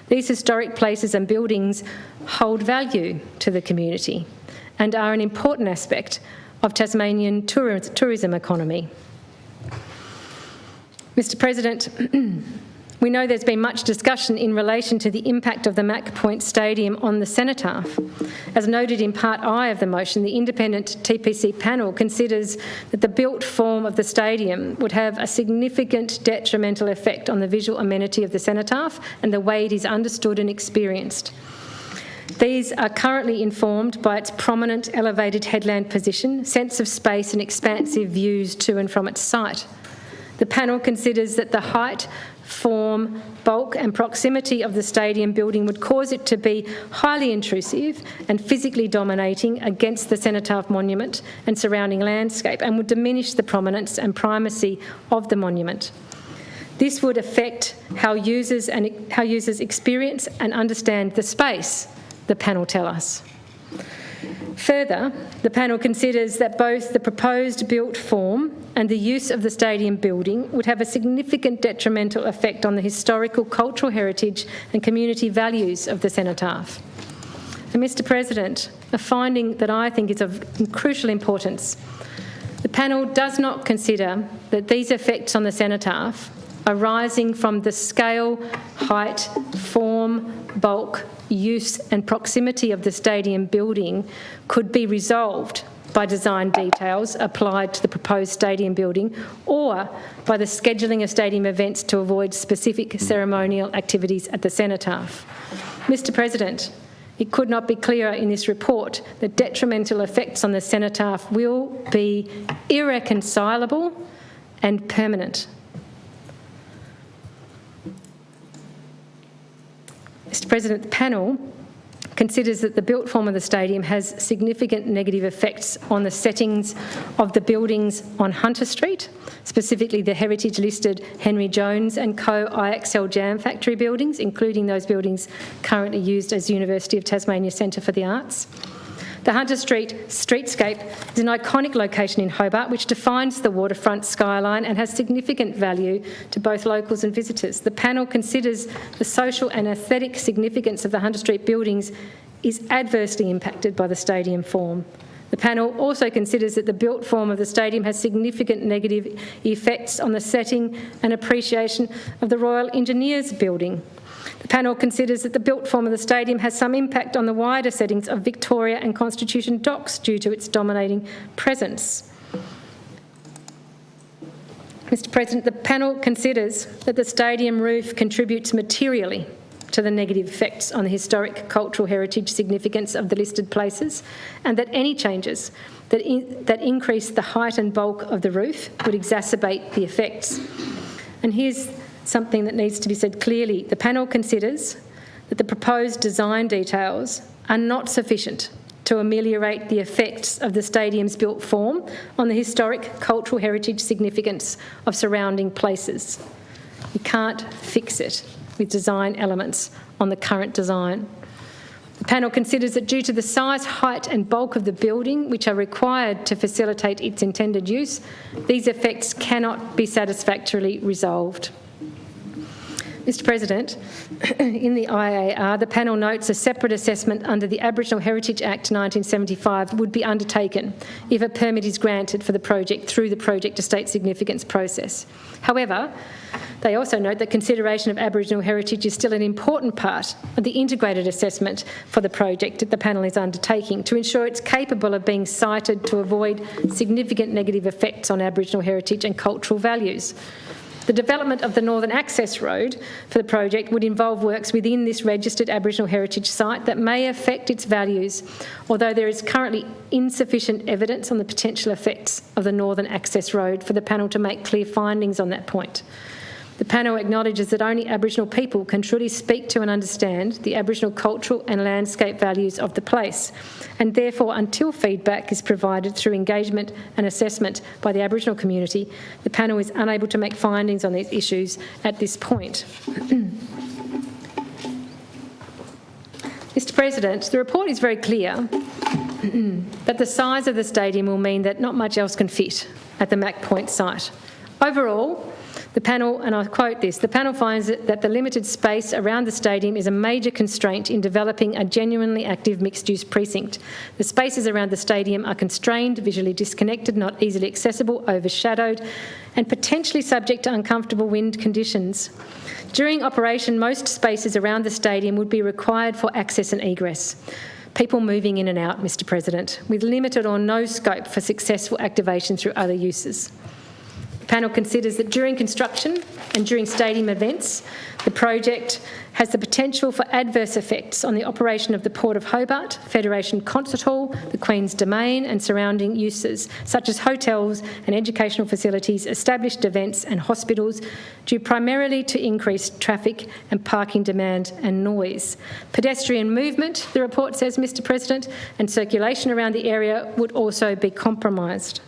These historic places and buildings hold value to the community and are an important aspect of Tasmanian tourism economy. Mr President, we know there's been much discussion in relation to the impact of the Mack Point Stadium on the cenotaph. As noted in Part I of the motion, the independent TPC panel considers that the built form of the stadium would have a significant detrimental effect on the visual amenity of the cenotaph and the way it is understood and experienced. These are currently informed by its prominent elevated headland position, sense of space and expansive views to and from its site. The panel considers that the height, form, bulk and proximity of the stadium building would cause it to be highly intrusive and physically dominating against the cenotaph monument and surrounding landscape, and would diminish the prominence and primacy of the monument. This would affect how users experience and understand the space, the panel tell us. Further, the panel considers that both the proposed built form and the use of the stadium building would have a significant detrimental effect on the historical, cultural heritage and community values of the cenotaph. And Mr President, a finding that I think is of crucial importance, the panel does not consider that these effects on the cenotaph arising from the scale, height, form, bulk, use and proximity of the stadium building could be resolved by design details applied to the proposed stadium building or by the scheduling of stadium events to avoid specific ceremonial activities at the cenotaph. Mr President, It could not be clearer in this report that detrimental effects on the cenotaph will be irreconcilable and permanent. Mr. President, the panel considers that the built form of the stadium has significant negative effects on the settings of the buildings on Hunter Street, specifically the heritage-listed Henry Jones and Co IXL Jam Factory buildings, including those buildings currently used as University of Tasmania Centre for the Arts. The Hunter Street streetscape is an iconic location in Hobart which defines the waterfront skyline and has significant value to both locals and visitors. The panel considers the social and aesthetic significance of the Hunter Street buildings is adversely impacted by the stadium form. The panel also considers that the built form of the stadium has significant negative effects on the setting and appreciation of the Royal Engineers building. The panel considers that the built form of the stadium has some impact on the wider settings of Victoria and Constitution Docks due to its dominating presence. Mr. President, the panel considers that the stadium roof contributes materially to the negative effects on the historic cultural heritage significance of the listed places, and that any changes that increase the height and bulk of the roof would exacerbate the effects. And here's something that needs to be said clearly. The panel considers that the proposed design details are not sufficient to ameliorate the effects of the stadium's built form on the historic cultural heritage significance of surrounding places. You can't fix it with design elements on the current design. The panel considers that due to the size, height and bulk of the building which are required to facilitate its intended use, these effects cannot be satisfactorily resolved. Mr. President, in the IAR, the panel notes a separate assessment under the Aboriginal Heritage Act 1975 would be undertaken if a permit is granted for the project through the project estate significance process. However, they also note that consideration of Aboriginal heritage is still an important part of the integrated assessment for the project that the panel is undertaking to ensure it's capable of being cited to avoid significant negative effects on Aboriginal heritage and cultural values. The development of the Northern Access Road for the project would involve works within this registered Aboriginal heritage site that may affect its values, although there is currently insufficient evidence on the potential effects of the Northern Access Road for the panel to make clear findings on that point. The panel acknowledges that only Aboriginal people can truly speak to and understand the Aboriginal cultural and landscape values of the place, and therefore until feedback is provided through engagement and assessment by the Aboriginal community, the panel is unable to make findings on these issues at this point. Mr. President, the report is very clear that the size of the stadium will mean that not much else can fit at the Mac Point site. Overall, the panel, and I quote this, the panel finds that the limited space around the stadium is a major constraint in developing a genuinely active mixed-use precinct. The spaces around the stadium are constrained, visually disconnected, not easily accessible, overshadowed, and potentially subject to uncomfortable wind conditions. During operation, most spaces around the stadium would be required for access and egress. People moving in and out, Mr. President, with limited or no scope for successful activation through other uses. The panel considers that during construction and during stadium events, the project has the potential for adverse effects on the operation of the Port of Hobart, Federation Concert Hall, the Queen's Domain and surrounding uses, such as hotels and educational facilities, established events and hospitals, due primarily to increased traffic and parking demand and noise. Pedestrian movement, the report says, Mr. President, and circulation around the area would also be compromised.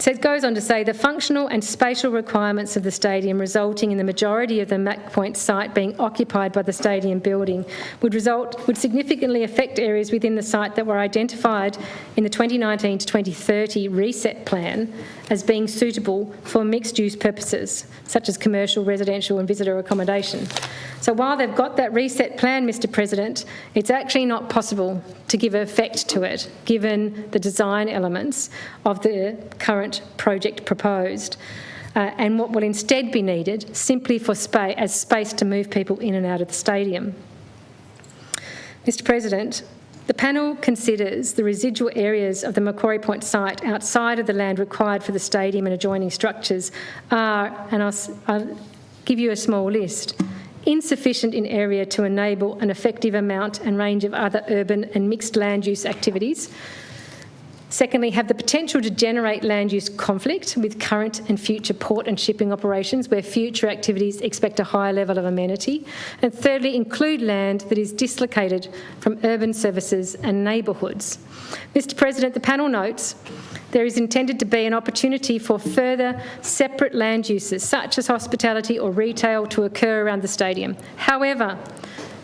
So it goes on to say the functional and spatial requirements of the stadium resulting in the majority of the Mac Point site being occupied by the stadium building would significantly affect areas within the site that were identified in the 2019 to 2030 reset plan as being suitable for mixed-use purposes, such as commercial, residential and visitor accommodation. So while they've got that reset plan, Mr. President, it's actually not possible to give effect to it, given the design elements of the current project proposed, and what will instead be needed simply for space to move people in and out of the stadium. Mr. President, the panel considers the residual areas of the Macquarie Point site outside of the land required for the stadium and adjoining structures are, and I'll give you a small list, insufficient in area to enable an effective amount and range of other urban and mixed land use activities. Secondly, have the potential to generate land use conflict with current and future port and shipping operations where future activities expect a higher level of amenity. And thirdly, include land that is dislocated from urban services and neighbourhoods. Mr President, the panel notes there is intended to be an opportunity for further separate land uses, such as hospitality or retail, to occur around the stadium. However,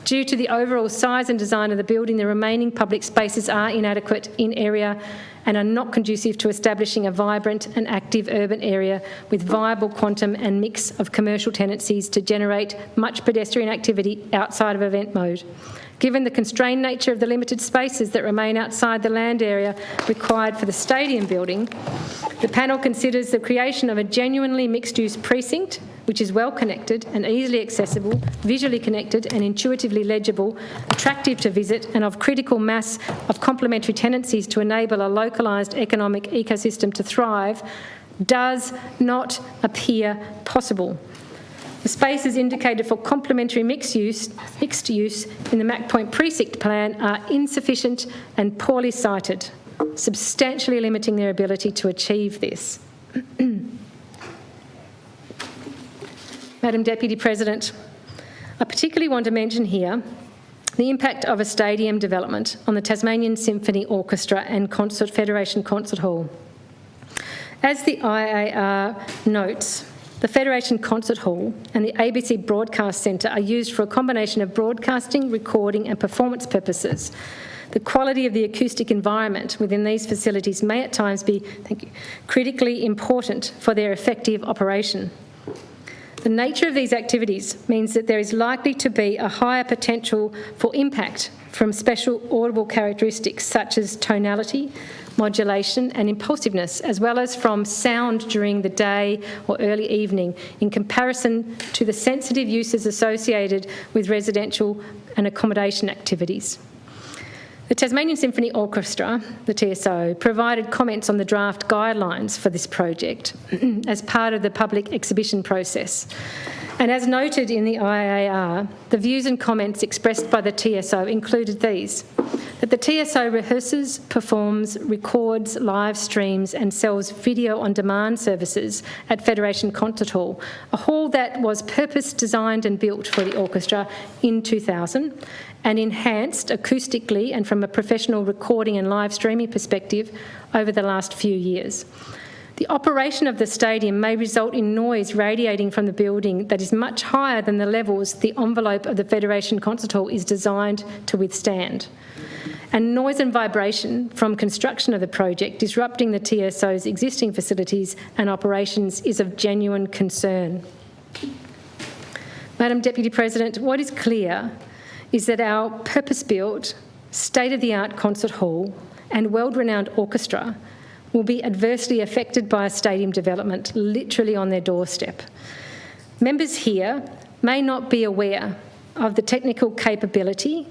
due to the overall size and design of the building, the remaining public spaces are inadequate in area and are not conducive to establishing a vibrant and active urban area with viable quantum and mix of commercial tenancies to generate much pedestrian activity outside of event mode. Given the constrained nature of the limited spaces that remain outside the land area required for the stadium building, the panel considers the creation of a genuinely mixed-use precinct, which is well connected and easily accessible, visually connected and intuitively legible, attractive to visit and of critical mass of complementary tenancies to enable a localised economic ecosystem to thrive, does not appear possible. The spaces indicated for complementary mixed use in the Mac Point Precinct Plan are insufficient and poorly sited, substantially limiting their ability to achieve this. Madam Deputy President, I particularly want to mention here the impact of a stadium development on the Tasmanian Symphony Orchestra and Federation Concert Hall. As the IAR notes, the Federation Concert Hall and the ABC Broadcast Centre are used for a combination of broadcasting, recording and performance purposes. The quality of the acoustic environment within these facilities may at times be critically important for their effective operation. The nature of these activities means that there is likely to be a higher potential for impact from special audible characteristics such as tonality, modulation and impulsiveness, as well as from sound during the day or early evening in comparison to the sensitive uses associated with residential and accommodation activities. The Tasmanian Symphony Orchestra, the TSO, provided comments on the draft guidelines for this project as part of the public exhibition process. And as noted in the IAR, the views and comments expressed by the TSO included these: that the TSO rehearses, performs, records, live streams and sells video-on-demand services at Federation Concert Hall, a hall that was purpose-designed and built for the orchestra in 2000 and enhanced acoustically and from a professional recording and live streaming perspective over the last few years. The operation of the stadium may result in noise radiating from the building that is much higher than the levels the envelope of the Federation Concert Hall is designed to withstand. And noise and vibration from construction of the project disrupting the TSO's existing facilities and operations is of genuine concern. Madam Deputy President, what is clear is that our purpose-built, state-of-the-art concert hall and world-renowned orchestra will be adversely affected by a stadium development literally on their doorstep. Members here may not be aware of the technical capability,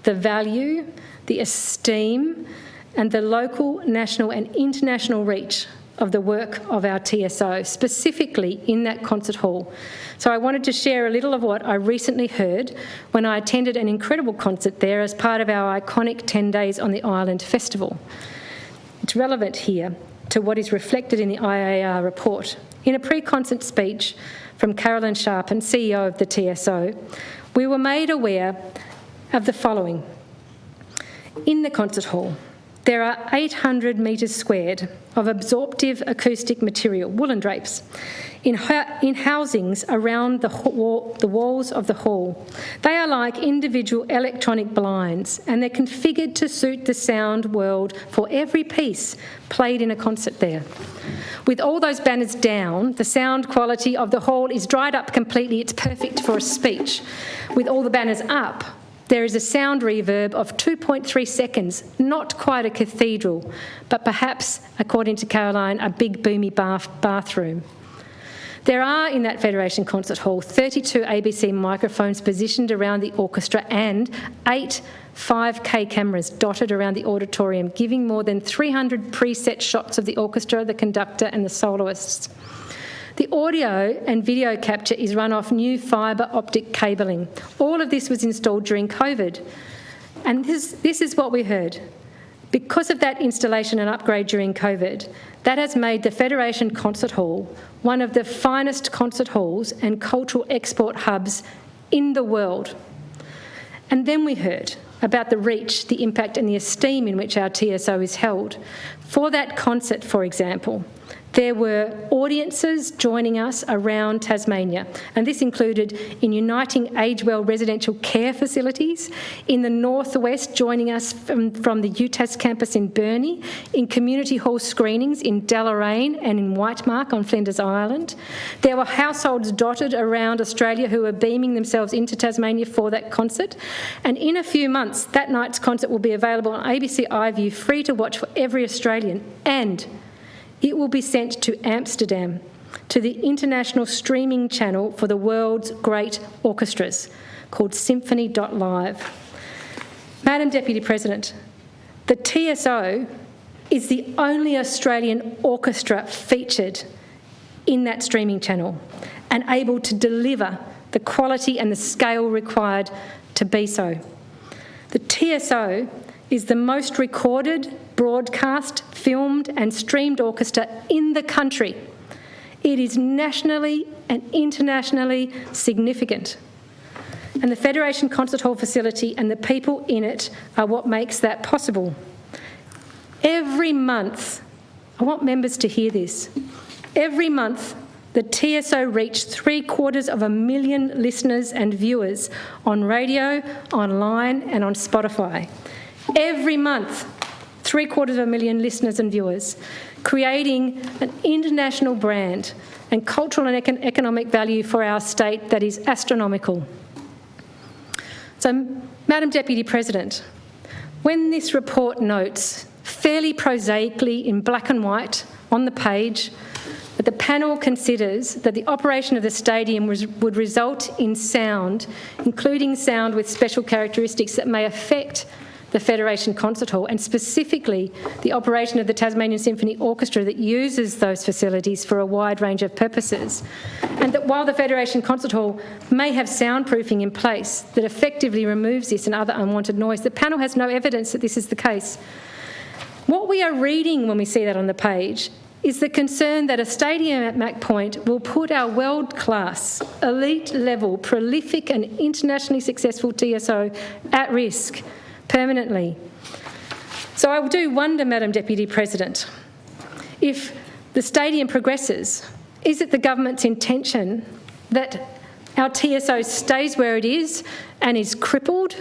the value, the esteem and the local, national and international reach of the work of our TSO, specifically in that concert hall. So I wanted to share a little of what I recently heard when I attended an incredible concert there as part of our iconic 10 Days on the Island festival. It's relevant here to what is reflected in the IAR report. In a pre-concert speech from Carolyn Sharpen, CEO of the TSO, we were made aware of the following. In the concert hall, there are 800 metres squared of absorptive acoustic material, woolen drapes, in housings around the walls of the hall. They are like individual electronic blinds and they're configured to suit the sound world for every piece played in a concert there. With all those banners down, the sound quality of the hall is dried up completely. It's perfect for a speech. With all the banners up, there is a sound reverb of 2.3 seconds, not quite a cathedral, but perhaps, according to Caroline, a big boomy bathroom. There are, in that Federation Concert Hall, 32 ABC microphones positioned around the orchestra and 8 5K cameras dotted around the auditorium, giving more than 300 preset shots of the orchestra, the conductor and the soloists. The audio and video capture is run off new fibre optic cabling. All of this was installed during COVID. And this is what we heard. Because of that installation and upgrade during COVID, that has made the Federation Concert Hall one of the finest concert halls and cultural export hubs in the world. And then we heard about the reach, the impact and the esteem in which our TSO is held. For that concert, for example, there were audiences joining us around Tasmania, and this included in uniting age-well residential care facilities, in the northwest joining us from the UTAS campus in Burnie, in community hall screenings in Deloraine and in Whitemark on Flinders Island. There were households dotted around Australia who were beaming themselves into Tasmania for that concert, and in a few months that night's concert will be available on ABC iView, free to watch for every Australian, and it will be sent to Amsterdam, to the international streaming channel for the world's great orchestras, called Symphony.live. Madam Deputy President, the TSO is the only Australian orchestra featured in that streaming channel and able to deliver the quality and the scale required to be so. The TSO is the most recorded, broadcast, filmed and streamed orchestra in the country. It is nationally and internationally significant. And the Federation Concert Hall facility and the people in it are what makes that possible. Every month, I want members to hear this, every month the TSO reached 750,000 listeners and viewers on radio, online and on Spotify. Every month, 750,000 listeners and viewers, creating an international brand and cultural and economic value for our state that is astronomical. So, Madam Deputy President, when this report notes, fairly prosaically in black and white on the page, that the panel considers that the operation of the stadium would result in sound, including sound with special characteristics that may affect the Federation Concert Hall, and specifically the operation of the Tasmanian Symphony Orchestra that uses those facilities for a wide range of purposes. And that while the Federation Concert Hall may have soundproofing in place that effectively removes this and other unwanted noise, the panel has no evidence that this is the case. What we are reading when we see that on the page is the concern that a stadium at Mac Point will put our world-class, elite-level, prolific and internationally successful TSO at risk permanently. So I do wonder, Madam Deputy President, if the stadium progresses, is it the government's intention that our TSO stays where it is and is crippled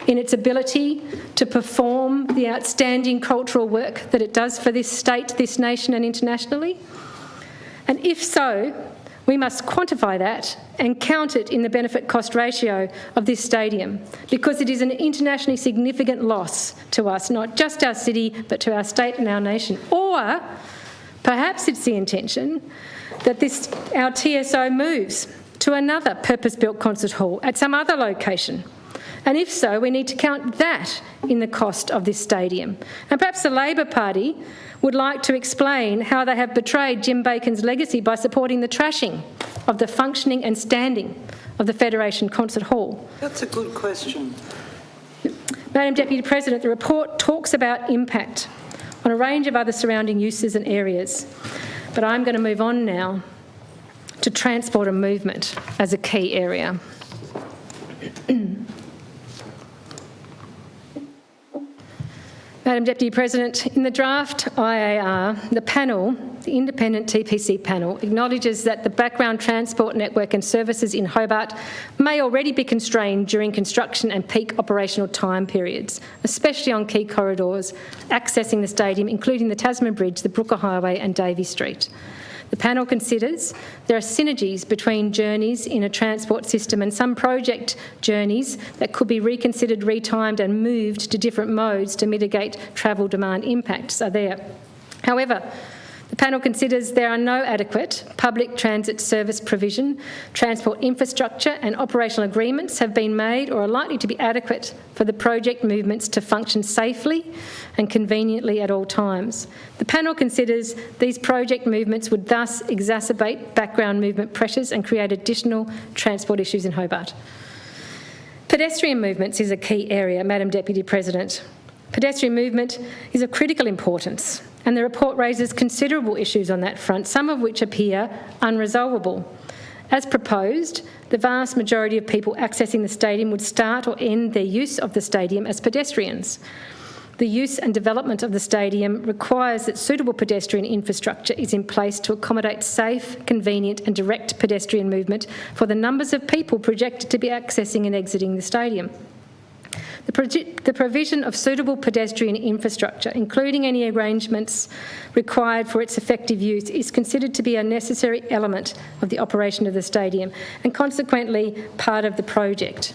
in its ability to perform the outstanding cultural work that it does for this state, this nation and internationally? And if so, we must quantify that and count it in the benefit-cost ratio of this stadium, because it is an internationally significant loss to us, not just our city, but to our state and our nation. Or perhaps it's the intention that our TSO moves to another purpose-built concert hall at some other location. And if so, we need to count that in the cost of this stadium. And perhaps the Labor Party would like to explain how they have betrayed Jim Bacon's legacy by supporting the trashing of the functioning and standing of the Federation Concert Hall. That's a good question. Madam Deputy President, the report talks about impact on a range of other surrounding uses and areas. But I'm going to move on now to transport and movement as a key area. Madam Deputy President, in the draft IAR, the panel, the independent TPC panel, acknowledges that the background transport network and services in Hobart may already be constrained during construction and peak operational time periods, especially on key corridors accessing the stadium, including the Tasman Bridge, the Brooker Highway and Davey Street. The panel considers there are synergies between journeys in a transport system and some project journeys that could be reconsidered, retimed and moved to different modes to mitigate travel demand impacts are there. However, The panel considers there are no adequate public transit service provision, transport infrastructure and operational agreements have been made or are likely to be adequate for the project movements to function safely and conveniently at all times. The panel considers these project movements would thus exacerbate background movement pressures and create additional transport issues in Hobart. Pedestrian movements is a key area, Madam Deputy President. Pedestrian movement is of critical importance, and the report raises considerable issues on that front, some of which appear unresolvable. As proposed, the vast majority of people accessing the stadium would start or end their use of the stadium as pedestrians. The use and development of the stadium requires that suitable pedestrian infrastructure is in place to accommodate safe, convenient and direct pedestrian movement for the numbers of people projected to be accessing and exiting the stadium. The provision of suitable pedestrian infrastructure, including any arrangements required for its effective use, is considered to be a necessary element of the operation of the stadium and consequently part of the project.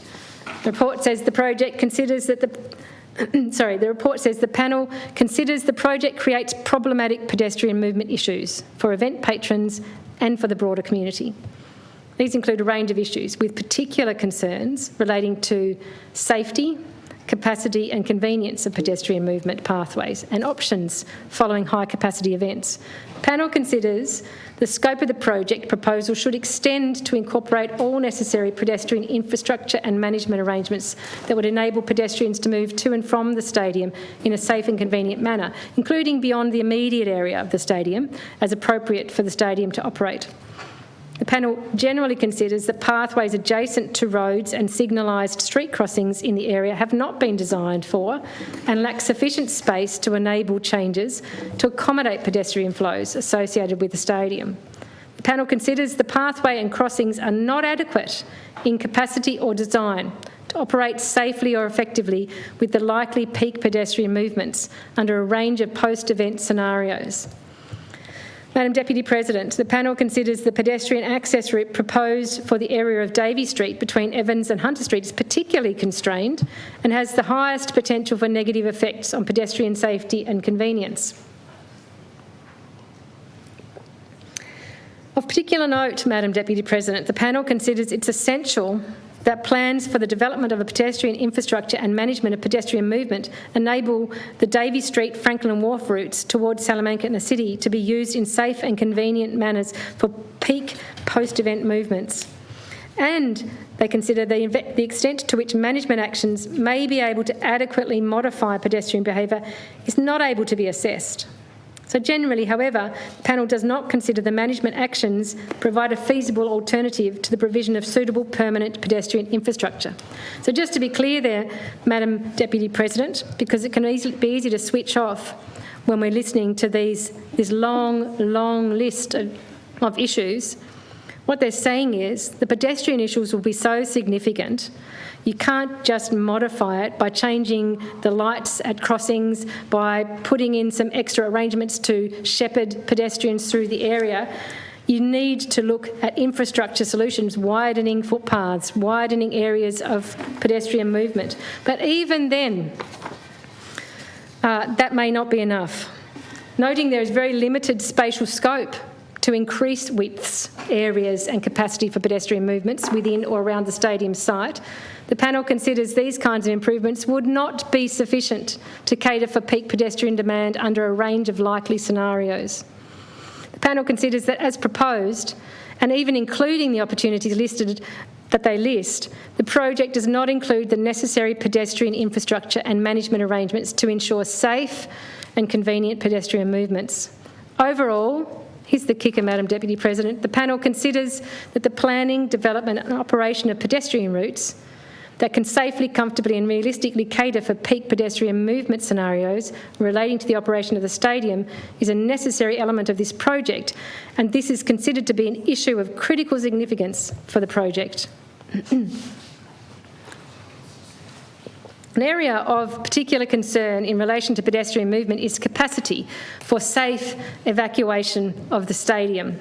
The report says the panel considers the project creates problematic pedestrian movement issues for event patrons and for the broader community. These include a range of issues with particular concerns relating to safety, capacity and convenience of pedestrian movement pathways and options following high-capacity events. The panel considers the scope of the project proposal should extend to incorporate all necessary pedestrian infrastructure and management arrangements that would enable pedestrians to move to and from the stadium in a safe and convenient manner, including beyond the immediate area of the stadium, as appropriate for the stadium to operate. The panel generally considers that pathways adjacent to roads and signalised street crossings in the area have not been designed for and lack sufficient space to enable changes to accommodate pedestrian flows associated with the stadium. The panel considers the pathway and crossings are not adequate in capacity or design to operate safely or effectively with the likely peak pedestrian movements under a range of post-event scenarios. Madam Deputy President, the panel considers the pedestrian access route proposed for the area of Davey Street between Evans and Hunter Street is particularly constrained and has the highest potential for negative effects on pedestrian safety and convenience. Of particular note, Madam Deputy President, the panel considers it's essential that plans for the development of a pedestrian infrastructure and management of pedestrian movement enable the Davey Street, Franklin Wharf routes towards Salamanca and the city to be used in safe and convenient manners for peak post-event movements. And they consider the extent to which management actions may be able to adequately modify pedestrian behaviour is not able to be assessed. So generally, however, the panel does not consider the management actions provide a feasible alternative to the provision of suitable permanent pedestrian infrastructure. So just to be clear there, Madam Deputy President, because it can be easy to switch off when we're listening to this long list of issues, what they're saying is the pedestrian issues will be so significant you can't just modify it by changing the lights at crossings, by putting in some extra arrangements to shepherd pedestrians through the area. You need to look at infrastructure solutions, widening footpaths, widening areas of pedestrian movement. But even then, that may not be enough. Noting there is very limited spatial scope to increase widths, areas and capacity for pedestrian movements within or around the stadium site, the panel considers these kinds of improvements would not be sufficient to cater for peak pedestrian demand under a range of likely scenarios. The panel considers that as proposed, and even including the opportunities listed that they list, the project does not include the necessary pedestrian infrastructure and management arrangements to ensure safe and convenient pedestrian movements. Overall, here's the kicker, Madam Deputy President, the panel considers that the planning, development and operation of pedestrian routes that can safely, comfortably and realistically cater for peak pedestrian movement scenarios relating to the operation of the stadium is a necessary element of this project, and this is considered to be an issue of critical significance for the project. An area of particular concern in relation to pedestrian movement is capacity for safe evacuation of the stadium.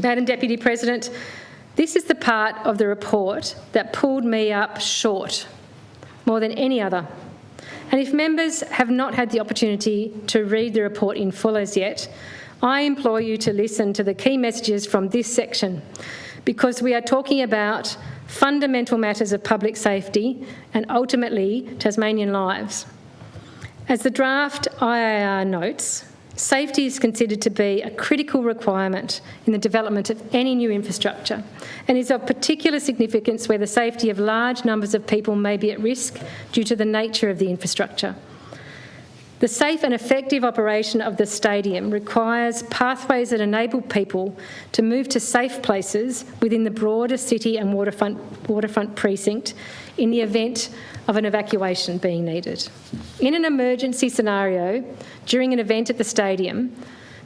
Madam Deputy President, this is the part of the report that pulled me up short more than any other. And if members have not had the opportunity to read the report in full as yet, I implore you to listen to the key messages from this section, because we are talking about fundamental matters of public safety and ultimately Tasmanian lives. As the draft IAR notes, safety is considered to be a critical requirement in the development of any new infrastructure and is of particular significance where the safety of large numbers of people may be at risk due to the nature of the infrastructure. The safe and effective operation of the stadium requires pathways that enable people to move to safe places within the broader city and waterfront precinct in the event of an evacuation being needed. In an emergency scenario, during an event at the stadium,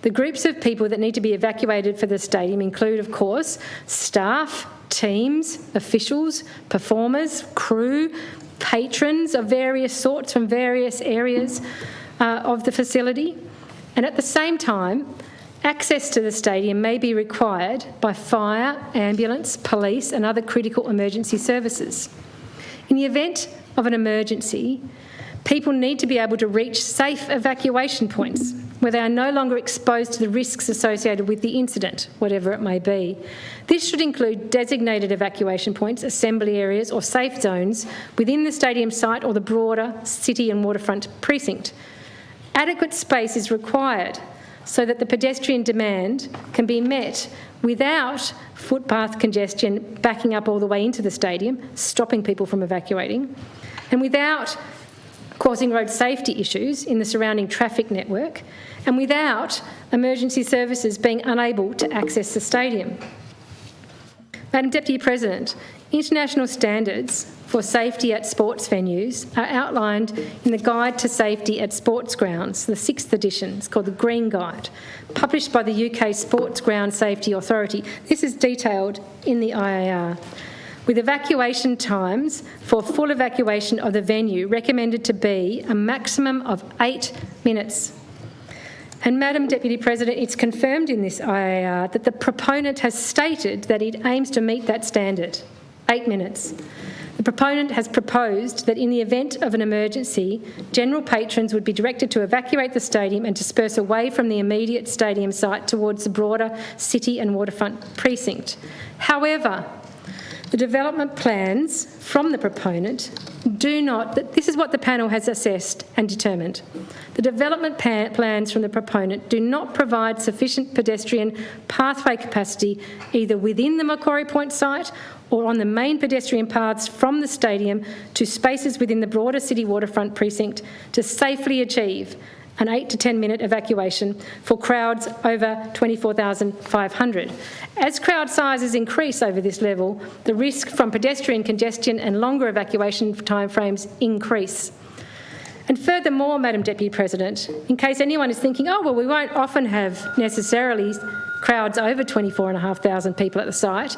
the groups of people that need to be evacuated for the stadium include, of course, staff, teams, officials, performers, crew, patrons of various sorts from various areas of the facility. And at the same time, access to the stadium may be required by fire, ambulance, police and other critical emergency services. In the event of an emergency, people need to be able to reach safe evacuation points where they are no longer exposed to the risks associated with the incident, whatever it may be. This should include designated evacuation points, assembly areas or safe zones within the stadium site or the broader city and waterfront precinct. Adequate space is required so that the pedestrian demand can be met without footpath congestion backing up all the way into the stadium, stopping people from evacuating, and without causing road safety issues in the surrounding traffic network, and without emergency services being unable to access the stadium. Madam Deputy President, international standards for safety at sports venues are outlined in the Guide to Safety at Sports Grounds, the 6th edition. It's called the Green Guide, published by the UK Sports Ground Safety Authority. This is detailed in the IAR, with evacuation times for full evacuation of the venue recommended to be a maximum of 8 minutes. And Madam Deputy President, it's confirmed in this IAR that the proponent has stated that it aims to meet that standard, 8 minutes. The proponent has proposed that in the event of an emergency, general patrons would be directed to evacuate the stadium and disperse away from the immediate stadium site towards the broader city and waterfront precinct. However, the development plans from the proponent do not, this is what the panel has assessed and determined. The development plans from the proponent do not provide sufficient pedestrian pathway capacity either within the Macquarie Point site or on the main pedestrian paths from the stadium to spaces within the broader city waterfront precinct to safely achieve an 8 to 10 minute evacuation for crowds over 24,500. As crowd sizes increase over this level, the risk from pedestrian congestion and longer evacuation timeframes increase. And furthermore, Madam Deputy President, in case anyone is thinking, oh, well, we won't often have necessarily crowds over 24,500 people at the site,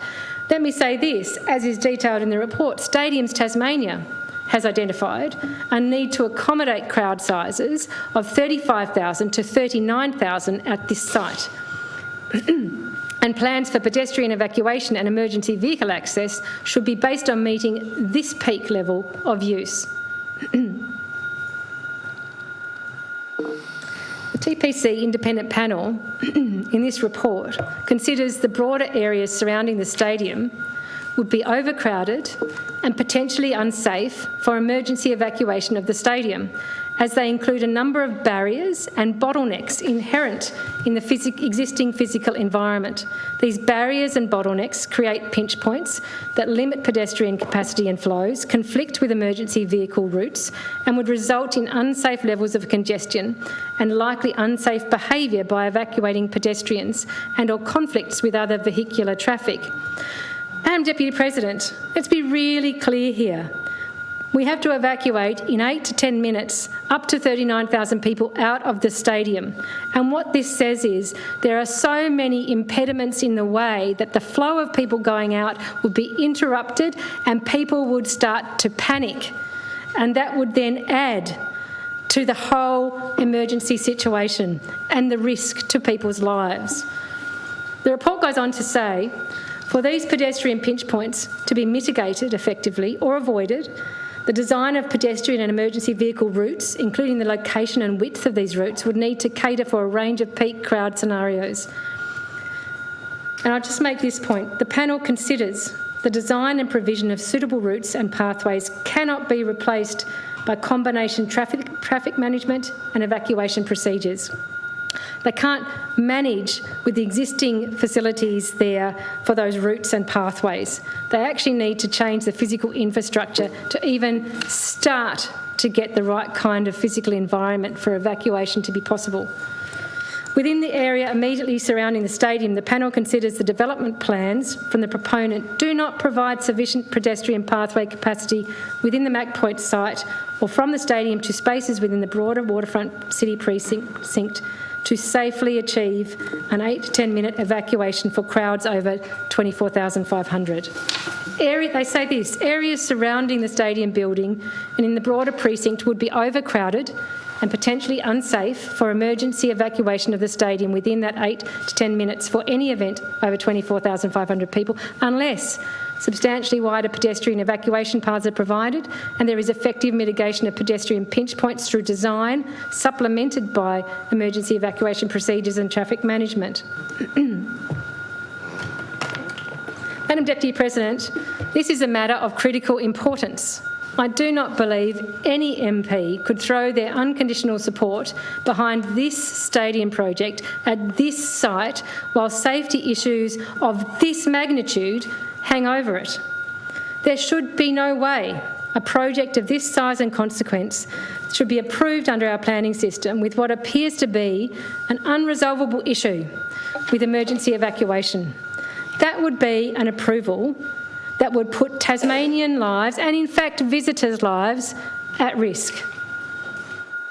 let me say this, as is detailed in the report, Stadiums Tasmania has identified a need to accommodate crowd sizes of 35,000 to 39,000 at this site. And plans for pedestrian evacuation and emergency vehicle access should be based on meeting this peak level of use. The TPC independent panel in this report considers the broader areas surrounding the stadium would be overcrowded and potentially unsafe for emergency evacuation of the stadium, as they include a number of barriers and bottlenecks inherent in the existing physical environment. These barriers and bottlenecks create pinch points that limit pedestrian capacity and flows, conflict with emergency vehicle routes, and would result in unsafe levels of congestion and likely unsafe behaviour by evacuating pedestrians and/or conflicts with other vehicular traffic. Madam Deputy President, let's be really clear here. We have to evacuate in 8 to 10 minutes up to 39,000 people out of the stadium. And what this says is there are so many impediments in the way that the flow of people going out would be interrupted and people would start to panic. And that would then add to the whole emergency situation and the risk to people's lives. The report goes on to say, for these pedestrian pinch points to be mitigated effectively or avoided, The design of pedestrian and emergency vehicle routes, including the location and width of these routes, would need to cater for a range of peak crowd scenarios. And I'll just make this point. The panel considers the design and provision of suitable routes and pathways cannot be replaced by combination traffic management and evacuation procedures. They can't manage with the existing facilities there for those routes and pathways. They actually need to change the physical infrastructure to even start to get the right kind of physical environment for evacuation to be possible. Within the area immediately surrounding the stadium, the panel considers the development plans from the proponent do not provide sufficient pedestrian pathway capacity within the Mac Point site or from the stadium to spaces within the broader waterfront city precinct to safely achieve an 8 to 10 minute evacuation for crowds over 24,500. They say this, areas surrounding the stadium building and in the broader precinct would be overcrowded and potentially unsafe for emergency evacuation of the stadium within that 8 to 10 minutes for any event over 24,500 people, unless substantially wider pedestrian evacuation paths are provided and there is effective mitigation of pedestrian pinch points through design, supplemented by emergency evacuation procedures and traffic management. Madam Deputy President, this is a matter of critical importance. I do not believe any MP could throw their unconditional support behind this stadium project at this site while safety issues of this magnitude hang over it. There should be no way a project of this size and consequence should be approved under our planning system with what appears to be an unresolvable issue with emergency evacuation. That would be an approval that would put Tasmanian lives and, in fact, visitors' lives at risk.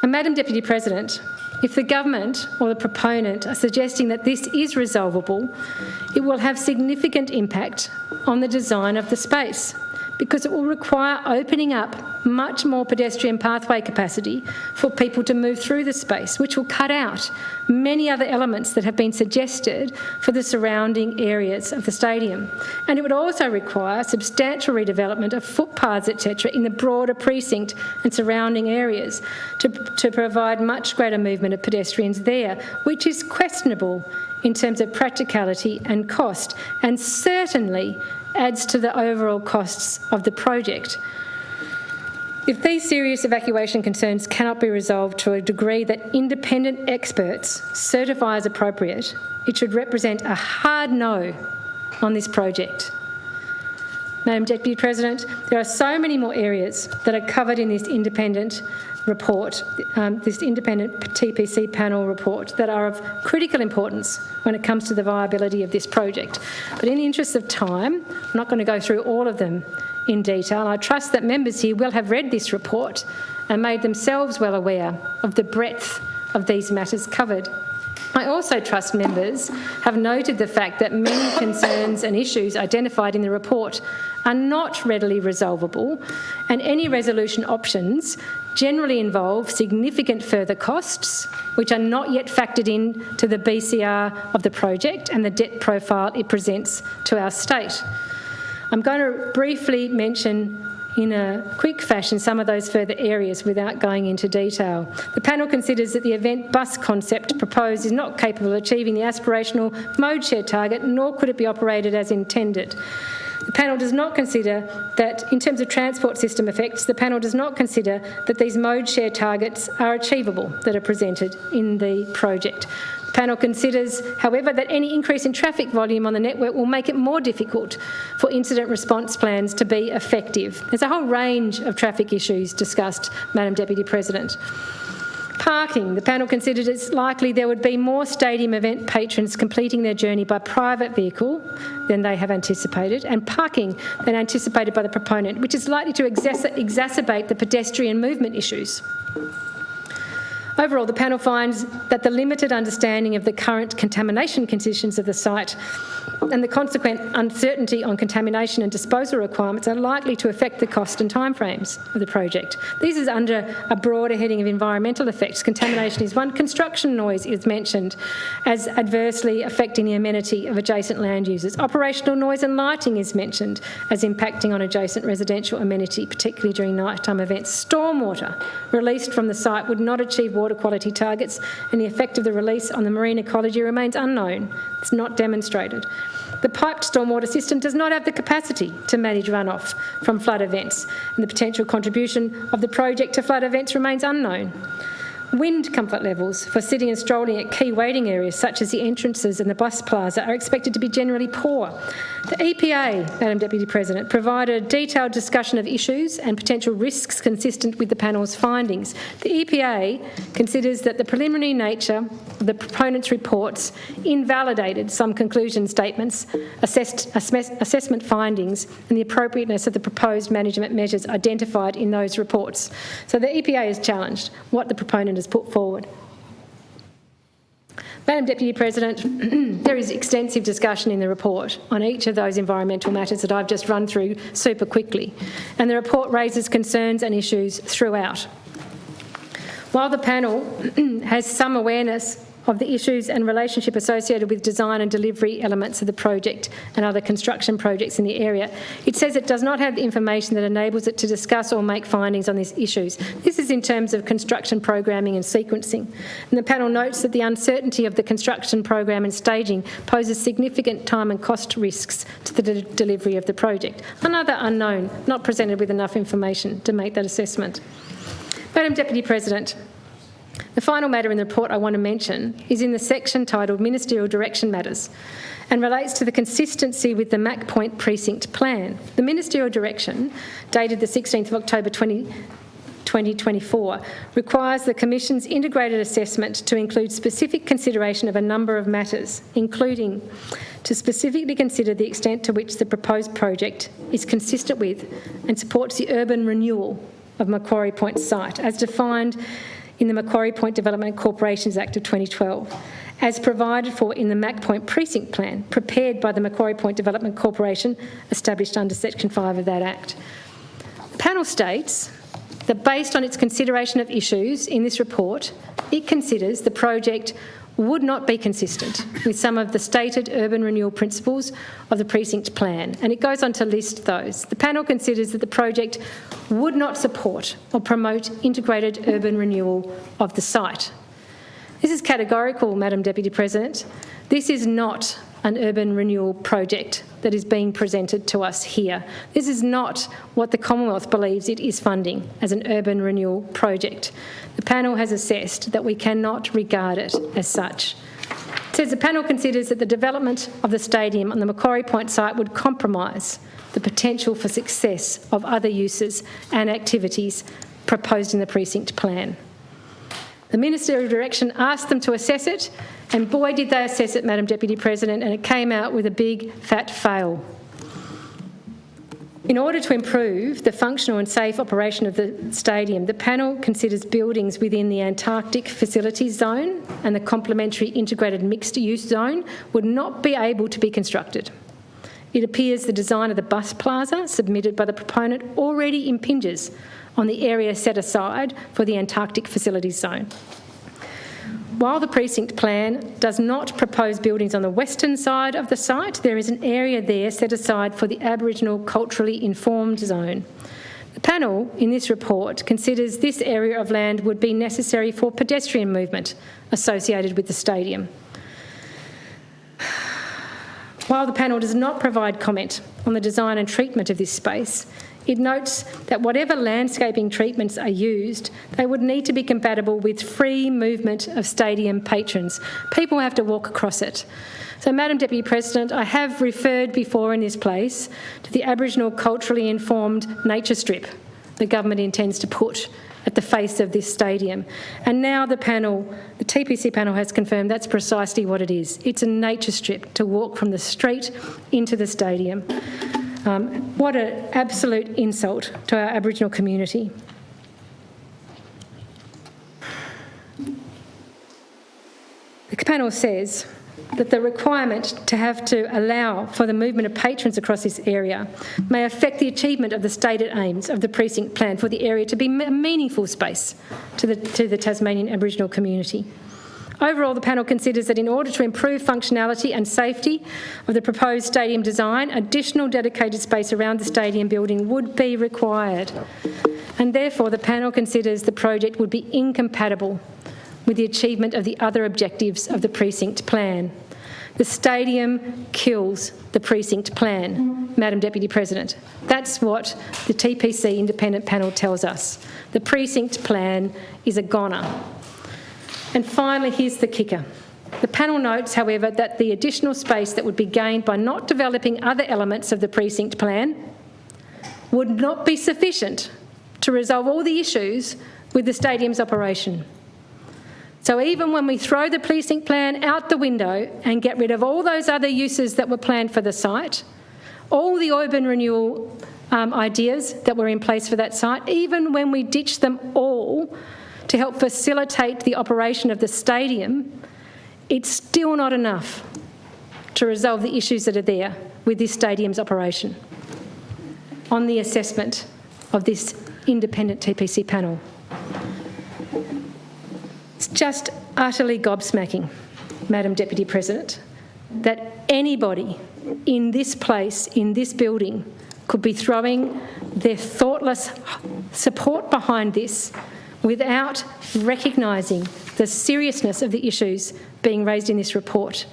And Madam Deputy President, if the government or the proponent are suggesting that this is resolvable, it will have significant impact on the design of the space because it will require opening up much more pedestrian pathway capacity for people to move through the space, which will cut out many other elements that have been suggested for the surrounding areas of the stadium. And it would also require substantial redevelopment of footpaths, etc., in the broader precinct and surrounding areas to provide much greater movement of pedestrians there, which is questionable in terms of practicality and cost, and certainly adds to the overall costs of the project. If these serious evacuation concerns cannot be resolved to a degree that independent experts certify as appropriate, it should represent a hard no on this project. Madam Deputy President, there are so many more areas that are covered in this independent report, this independent TPC panel report, that are of critical importance when it comes to the viability of this project. But in the interest of time, I'm not going to go through all of them in detail. I trust that members here will have read this report and made themselves well aware of the breadth of these matters covered. I also trust members have noted the fact that many concerns and issues identified in the report are not readily resolvable, and any resolution options generally involve significant further costs, which are not yet factored in to the BCR of the project and the debt profile it presents to our state. I'm going to briefly mention in a quick fashion some of those further areas without going into detail. The panel considers that the event bus concept proposed is not capable of achieving the aspirational mode share target, nor could it be operated as intended. The panel does not consider that, in terms of transport system effects, the panel does not consider that these mode share targets are achievable that are presented in the project. The panel considers, however, that any increase in traffic volume on the network will make it more difficult for incident response plans to be effective. There's a whole range of traffic issues discussed, Madam Deputy President. Parking. The panel considered it's likely there would be more stadium event patrons completing their journey by private vehicle than they have anticipated, and parking than anticipated by the proponent, which is likely to exacerbate the pedestrian movement issues. Overall, the panel finds that the limited understanding of the current contamination conditions of the site and the consequent uncertainty on contamination and disposal requirements are likely to affect the cost and timeframes of the project. This is under a broader heading of environmental effects. Contamination is one. Construction noise is mentioned as adversely affecting the amenity of adjacent land users. Operational noise and lighting is mentioned as impacting on adjacent residential amenity, particularly during nighttime events. Stormwater released from the site would not achieve water quality targets, and the effect of the release on the marine ecology remains unknown. It's not demonstrated. The piped stormwater system does not have the capacity to manage runoff from flood events, and the potential contribution of the project to flood events remains unknown. Wind comfort levels for sitting and strolling at key waiting areas such as the entrances and the bus plaza are expected to be generally poor. The EPA, Madam Deputy President, provided a detailed discussion of issues and potential risks consistent with the panel's findings. The EPA considers that the preliminary nature of the proponents' reports invalidated some conclusion statements, assessment findings and the appropriateness of the proposed management measures identified in those reports. So the EPA has challenged what the proponent has put forward. Madam Deputy President, there is extensive discussion in the report on each of those environmental matters that I've just run through super quickly, and the report raises concerns and issues throughout. While the panel has some awareness of the issues and relationship associated with design and delivery elements of the project and other construction projects in the area, it says it does not have the information that enables it to discuss or make findings on these issues. This is in terms of construction programming and sequencing. And the panel notes that the uncertainty of the construction program and staging poses significant time and cost risks to the delivery of the project. Another unknown, not presented with enough information to make that assessment. Madam Deputy President, the final matter in the report I want to mention is in the section titled Ministerial Direction Matters and relates to the consistency with the Mac Point Precinct Plan. The Ministerial Direction, dated the 16th of October 2024, requires the Commission's integrated assessment to include specific consideration of a number of matters, including to specifically consider the extent to which the proposed project is consistent with and supports the urban renewal of Macquarie Point site, as defined in the Macquarie Point Development Corporations Act of 2012, as provided for in the Mac Point Precinct Plan, prepared by the Macquarie Point Development Corporation, established under Section 5 of that Act. The panel states that based on its consideration of issues in this report, it considers the project would not be consistent with some of the stated urban renewal principles of the precinct plan, and it goes on to list those. The panel considers that the project would not support or promote integrated urban renewal of the site. This is categorical, Madam Deputy President. This is not an urban renewal project that is being presented to us here. This is not what the Commonwealth believes it is funding as an urban renewal project. The panel has assessed that we cannot regard it as such. It says the panel considers that the development of the stadium on the Macquarie Point site would compromise the potential for success of other uses and activities proposed in the precinct plan. The Ministerial Direction asked them to assess it, and boy did they assess it, Madam Deputy President, and it came out with a big fat fail. In order to improve the functional and safe operation of the stadium, the panel considers buildings within the Antarctic Facilities Zone and the complementary integrated mixed-use zone would not be able to be constructed. It appears the design of the bus plaza submitted by the proponent already impinges on the area set aside for the Antarctic Facilities Zone. While the precinct plan does not propose buildings on the western side of the site, there is an area there set aside for the Aboriginal culturally informed zone. The panel in this report considers this area of land would be necessary for pedestrian movement associated with the stadium. While the panel does not provide comment on the design and treatment of this space, it notes that whatever landscaping treatments are used, they would need to be compatible with free movement of stadium patrons. People have to walk across it. So, Madam Deputy President, I have referred before in this place to the Aboriginal culturally informed nature strip the government intends to put at the face of this stadium. And now the panel, the TPC panel, has confirmed that's precisely what it is. It's a nature strip to walk from the street into the stadium. What an absolute insult to our Aboriginal community. panel says that the requirement to allow for the movement of patrons across this area may affect the achievement of the stated aims of the precinct plan for the area to be a meaningful space to the Tasmanian Aboriginal community. Overall, the panel considers that in order to improve functionality and safety of the proposed stadium design, additional dedicated space around the stadium building would be required, and therefore the panel considers the project would be incompatible with the achievement of the other objectives of the precinct plan. The stadium kills the precinct plan, Madam Deputy President. That's what the TPC independent panel tells us. The precinct plan is a goner. And finally, here's the kicker. The panel notes, however, that the additional space that would be gained by not developing other elements of the precinct plan would not be sufficient to resolve all the issues with the stadium's operation. So even when we throw the precinct plan out the window and get rid of all those other uses that were planned for the site, all the urban renewal ideas that were in place for that site, even when we ditch them all to help facilitate the operation of the stadium, it's still not enough to resolve the issues that are there with this stadium's operation on the assessment of this independent TPC panel. It's just utterly gobsmacking, Madam Deputy President, that anybody in this place, in this building, could be throwing their thoughtless support behind this without recognising the seriousness of the issues being raised in this report.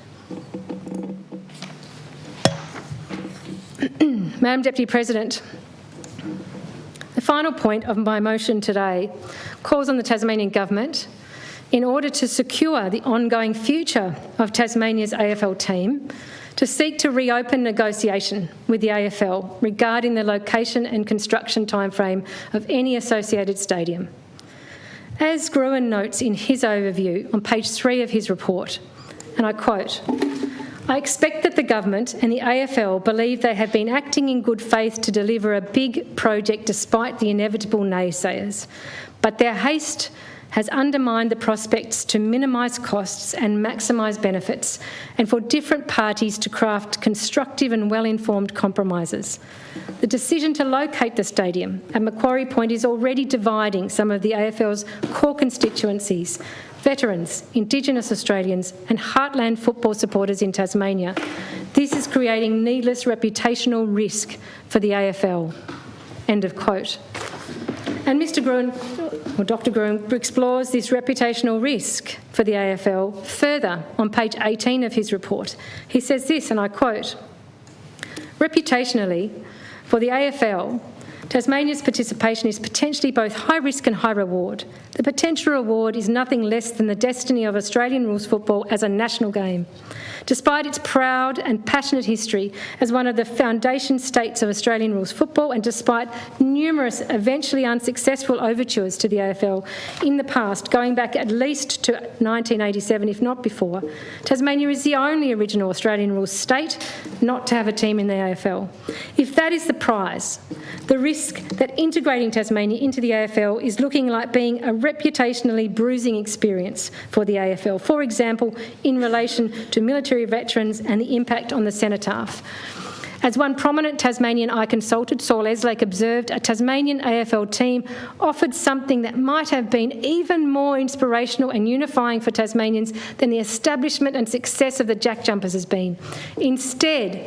Madam Deputy President, the final point of my motion today calls on the Tasmanian Government, in order to secure the ongoing future of Tasmania's AFL team, to seek to reopen negotiation with the AFL regarding the location and construction timeframe of any associated stadium. As Gruen notes in his overview on page 3 of his report, and I quote, "I expect that the government and the AFL believe they have been acting in good faith to deliver a big project despite the inevitable naysayers, but their haste has undermined the prospects to minimise costs and maximise benefits, and for different parties to craft constructive and well-informed compromises. The decision to locate the stadium at Macquarie Point is already dividing some of the AFL's core constituencies, veterans, Indigenous Australians and heartland football supporters in Tasmania. This is creating needless reputational risk for the AFL." End of quote. And Mr. Gruen, or Dr. Gruen, explores this reputational risk for the AFL further on page 18 of his report. He says this, and I quote, "Reputationally, for the AFL, Tasmania's participation is potentially both high risk and high reward. The potential reward is nothing less than the destiny of Australian rules football as a national game. Despite its proud and passionate history as one of the foundation states of Australian rules football, and despite numerous eventually unsuccessful overtures to the AFL in the past, going back at least to 1987, if not before, Tasmania is the only original Australian rules state not to have a team in the AFL. If that is the prize, the risk that integrating Tasmania into the AFL is looking like being a reputationally bruising experience for the AFL, for example, in relation to military veterans and the impact on the cenotaph. As one prominent Tasmanian I consulted, Saul Eslake, observed, a Tasmanian AFL team offered something that might have been even more inspirational and unifying for Tasmanians than the establishment and success of the Jack Jumpers has been. Instead,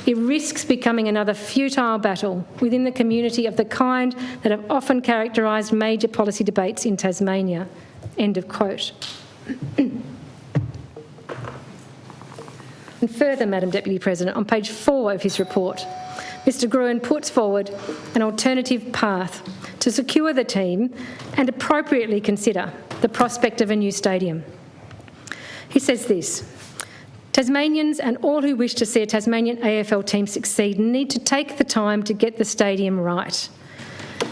it risks becoming another futile battle within the community of the kind that have often characterised major policy debates in Tasmania." End of quote. And further, Madam Deputy President, on page 4 of his report, Mr. Gruen puts forward an alternative path to secure the team and appropriately consider the prospect of a new stadium. He says this: "Tasmanians and all who wish to see a Tasmanian AFL team succeed need to take the time to get the stadium right.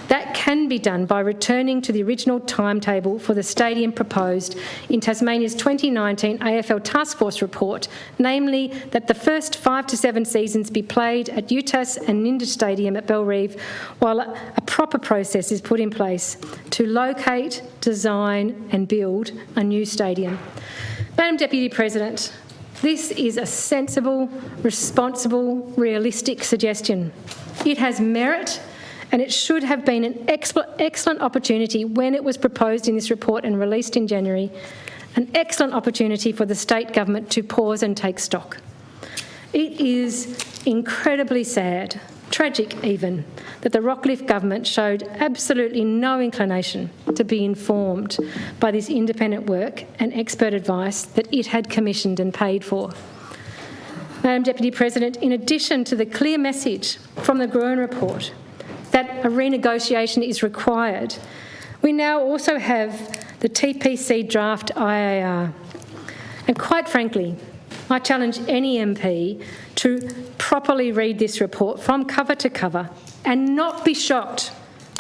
That can be done by returning to the original timetable for the stadium proposed in Tasmania's 2019 AFL Task Force report, namely that the first 5 to 7 seasons be played at UTAS and Ninda Stadium at Bellerive, while a proper process is put in place to locate, design and build a new stadium. Madam Deputy President, this is a sensible, responsible, realistic suggestion. It has merit and it should have been an excellent opportunity when it was proposed in this report and released in January, an excellent opportunity for the state government to pause and take stock. It is incredibly sad, tragic even, that the Rockcliffe government showed absolutely no inclination to be informed by this independent work and expert advice that it had commissioned and paid for. Madam Deputy President, in addition to the clear message from the Gruen report that a renegotiation is required, we now also have the TPC draft IAR. And quite frankly, I challenge any MP to properly read this report from cover to cover and not be shocked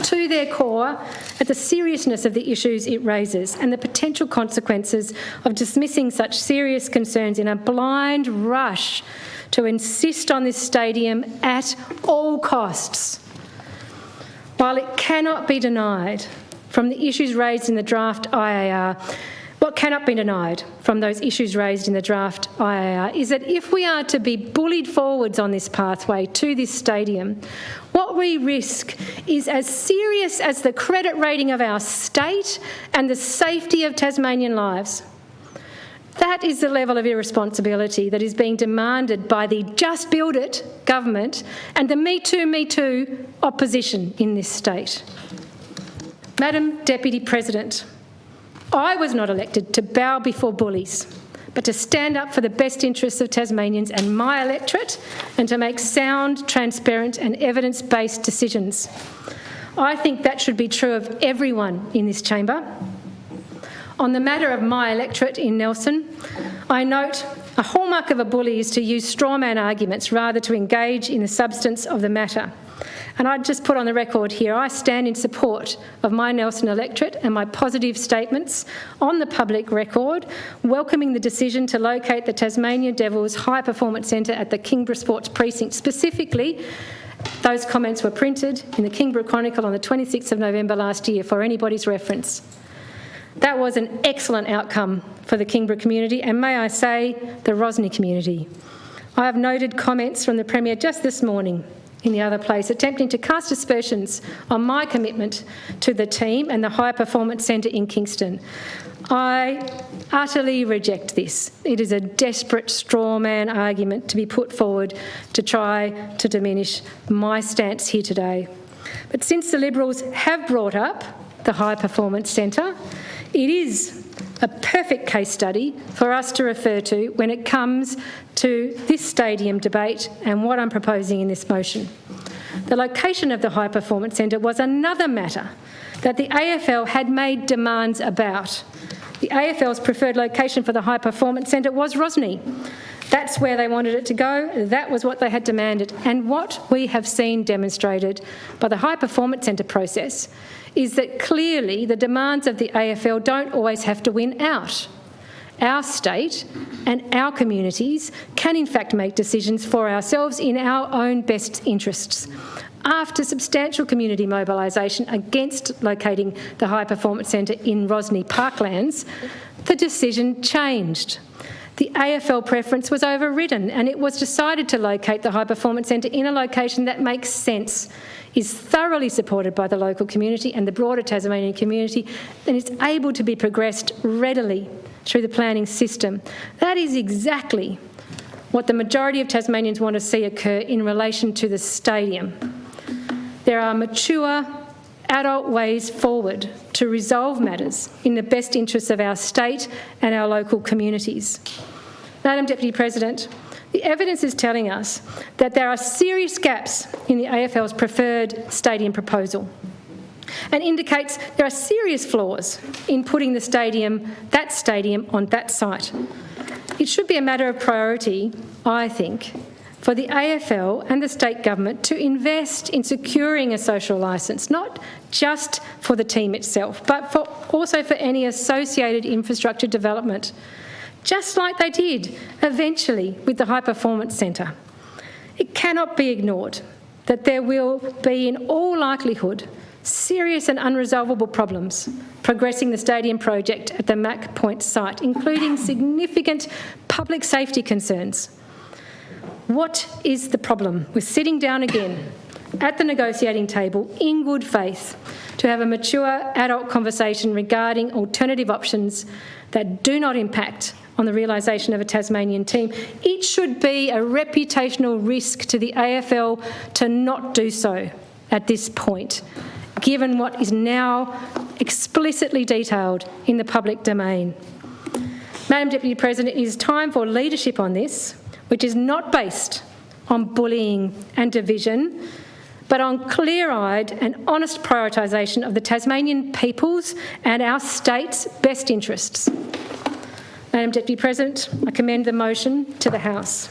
to their core at the seriousness of the issues it raises and the potential consequences of dismissing such serious concerns in a blind rush to insist on this stadium at all costs. While it cannot be denied from the issues raised in the draft IAR, what cannot be denied from those issues raised in the draft IAR is that if we are to be bullied forwards on this pathway to this stadium, what we risk is as serious as the credit rating of our state and the safety of Tasmanian lives. That is the level of irresponsibility that is being demanded by the Just Build It government and the Me Too opposition in this state. Madam Deputy President, I was not elected to bow before bullies, but to stand up for the best interests of Tasmanians and my electorate and to make sound, transparent and evidence-based decisions. I think that should be true of everyone in this chamber. On the matter of my electorate in Nelson, I note a hallmark of a bully is to use strawman arguments rather to engage in the substance of the matter. And I'd just put on the record here, I stand in support of my Nelson electorate and my positive statements on the public record, welcoming the decision to locate the Tasmania Devils High Performance Centre at the Kingborough Sports Precinct. Specifically, those comments were printed in the Kingborough Chronicle on the 26th of November last year for anybody's reference. That was an excellent outcome for the Kingborough community and, may I say, the Rosny community. I have noted comments from the Premier just this morning in the other place, attempting to cast aspersions on my commitment to the team and the High Performance Centre in Kingston. I utterly reject this. It is a desperate straw man argument to be put forward to try to diminish my stance here today. But since the Liberals have brought up the High Performance Centre, it is a perfect case study for us to refer to when it comes to this stadium debate and what I'm proposing in this motion. The location of the High Performance Centre was another matter that the AFL had made demands about. The AFL's preferred location for the High Performance Centre was Rosny. That's where they wanted it to go. That was what they had demanded. And what we have seen demonstrated by the High Performance Centre process is that clearly the demands of the AFL don't always have to win out. Our state and our communities can in fact make decisions for ourselves in our own best interests. After substantial community mobilisation against locating the High Performance Centre in Rosny Parklands, the decision changed. The AFL preference was overridden and it was decided to locate the High Performance Centre in a location that makes sense, is thoroughly supported by the local community and the broader Tasmanian community, and is able to be progressed readily through the planning system. That is exactly what the majority of Tasmanians want to see occur in relation to the stadium. There are mature, adult ways forward to resolve matters in the best interests of our state and our local communities. Madam Deputy President, the evidence is telling us that there are serious gaps in the AFL's preferred stadium proposal and indicates there are serious flaws in putting that stadium on that site. It should be a matter of priority, I think, for the AFL and the state government to invest in securing a social licence, not just for the team itself, but also for any associated infrastructure development, just like they did eventually with the High Performance Centre. It cannot be ignored that there will be, in all likelihood, serious and unresolvable problems progressing the stadium project at the Mac Point site, including significant public safety concerns. What is the problem with sitting down again at the negotiating table in good faith to have a mature adult conversation regarding alternative options that do not impact on the realisation of a Tasmanian team? It should be a reputational risk to the AFL to not do so at this point, given what is now explicitly detailed in the public domain. Madam Deputy President, it is time for leadership on this, which is not based on bullying and division, but on clear-eyed and honest prioritisation of the Tasmanian people's and our state's best interests. Madam Deputy President, I commend the motion to the House.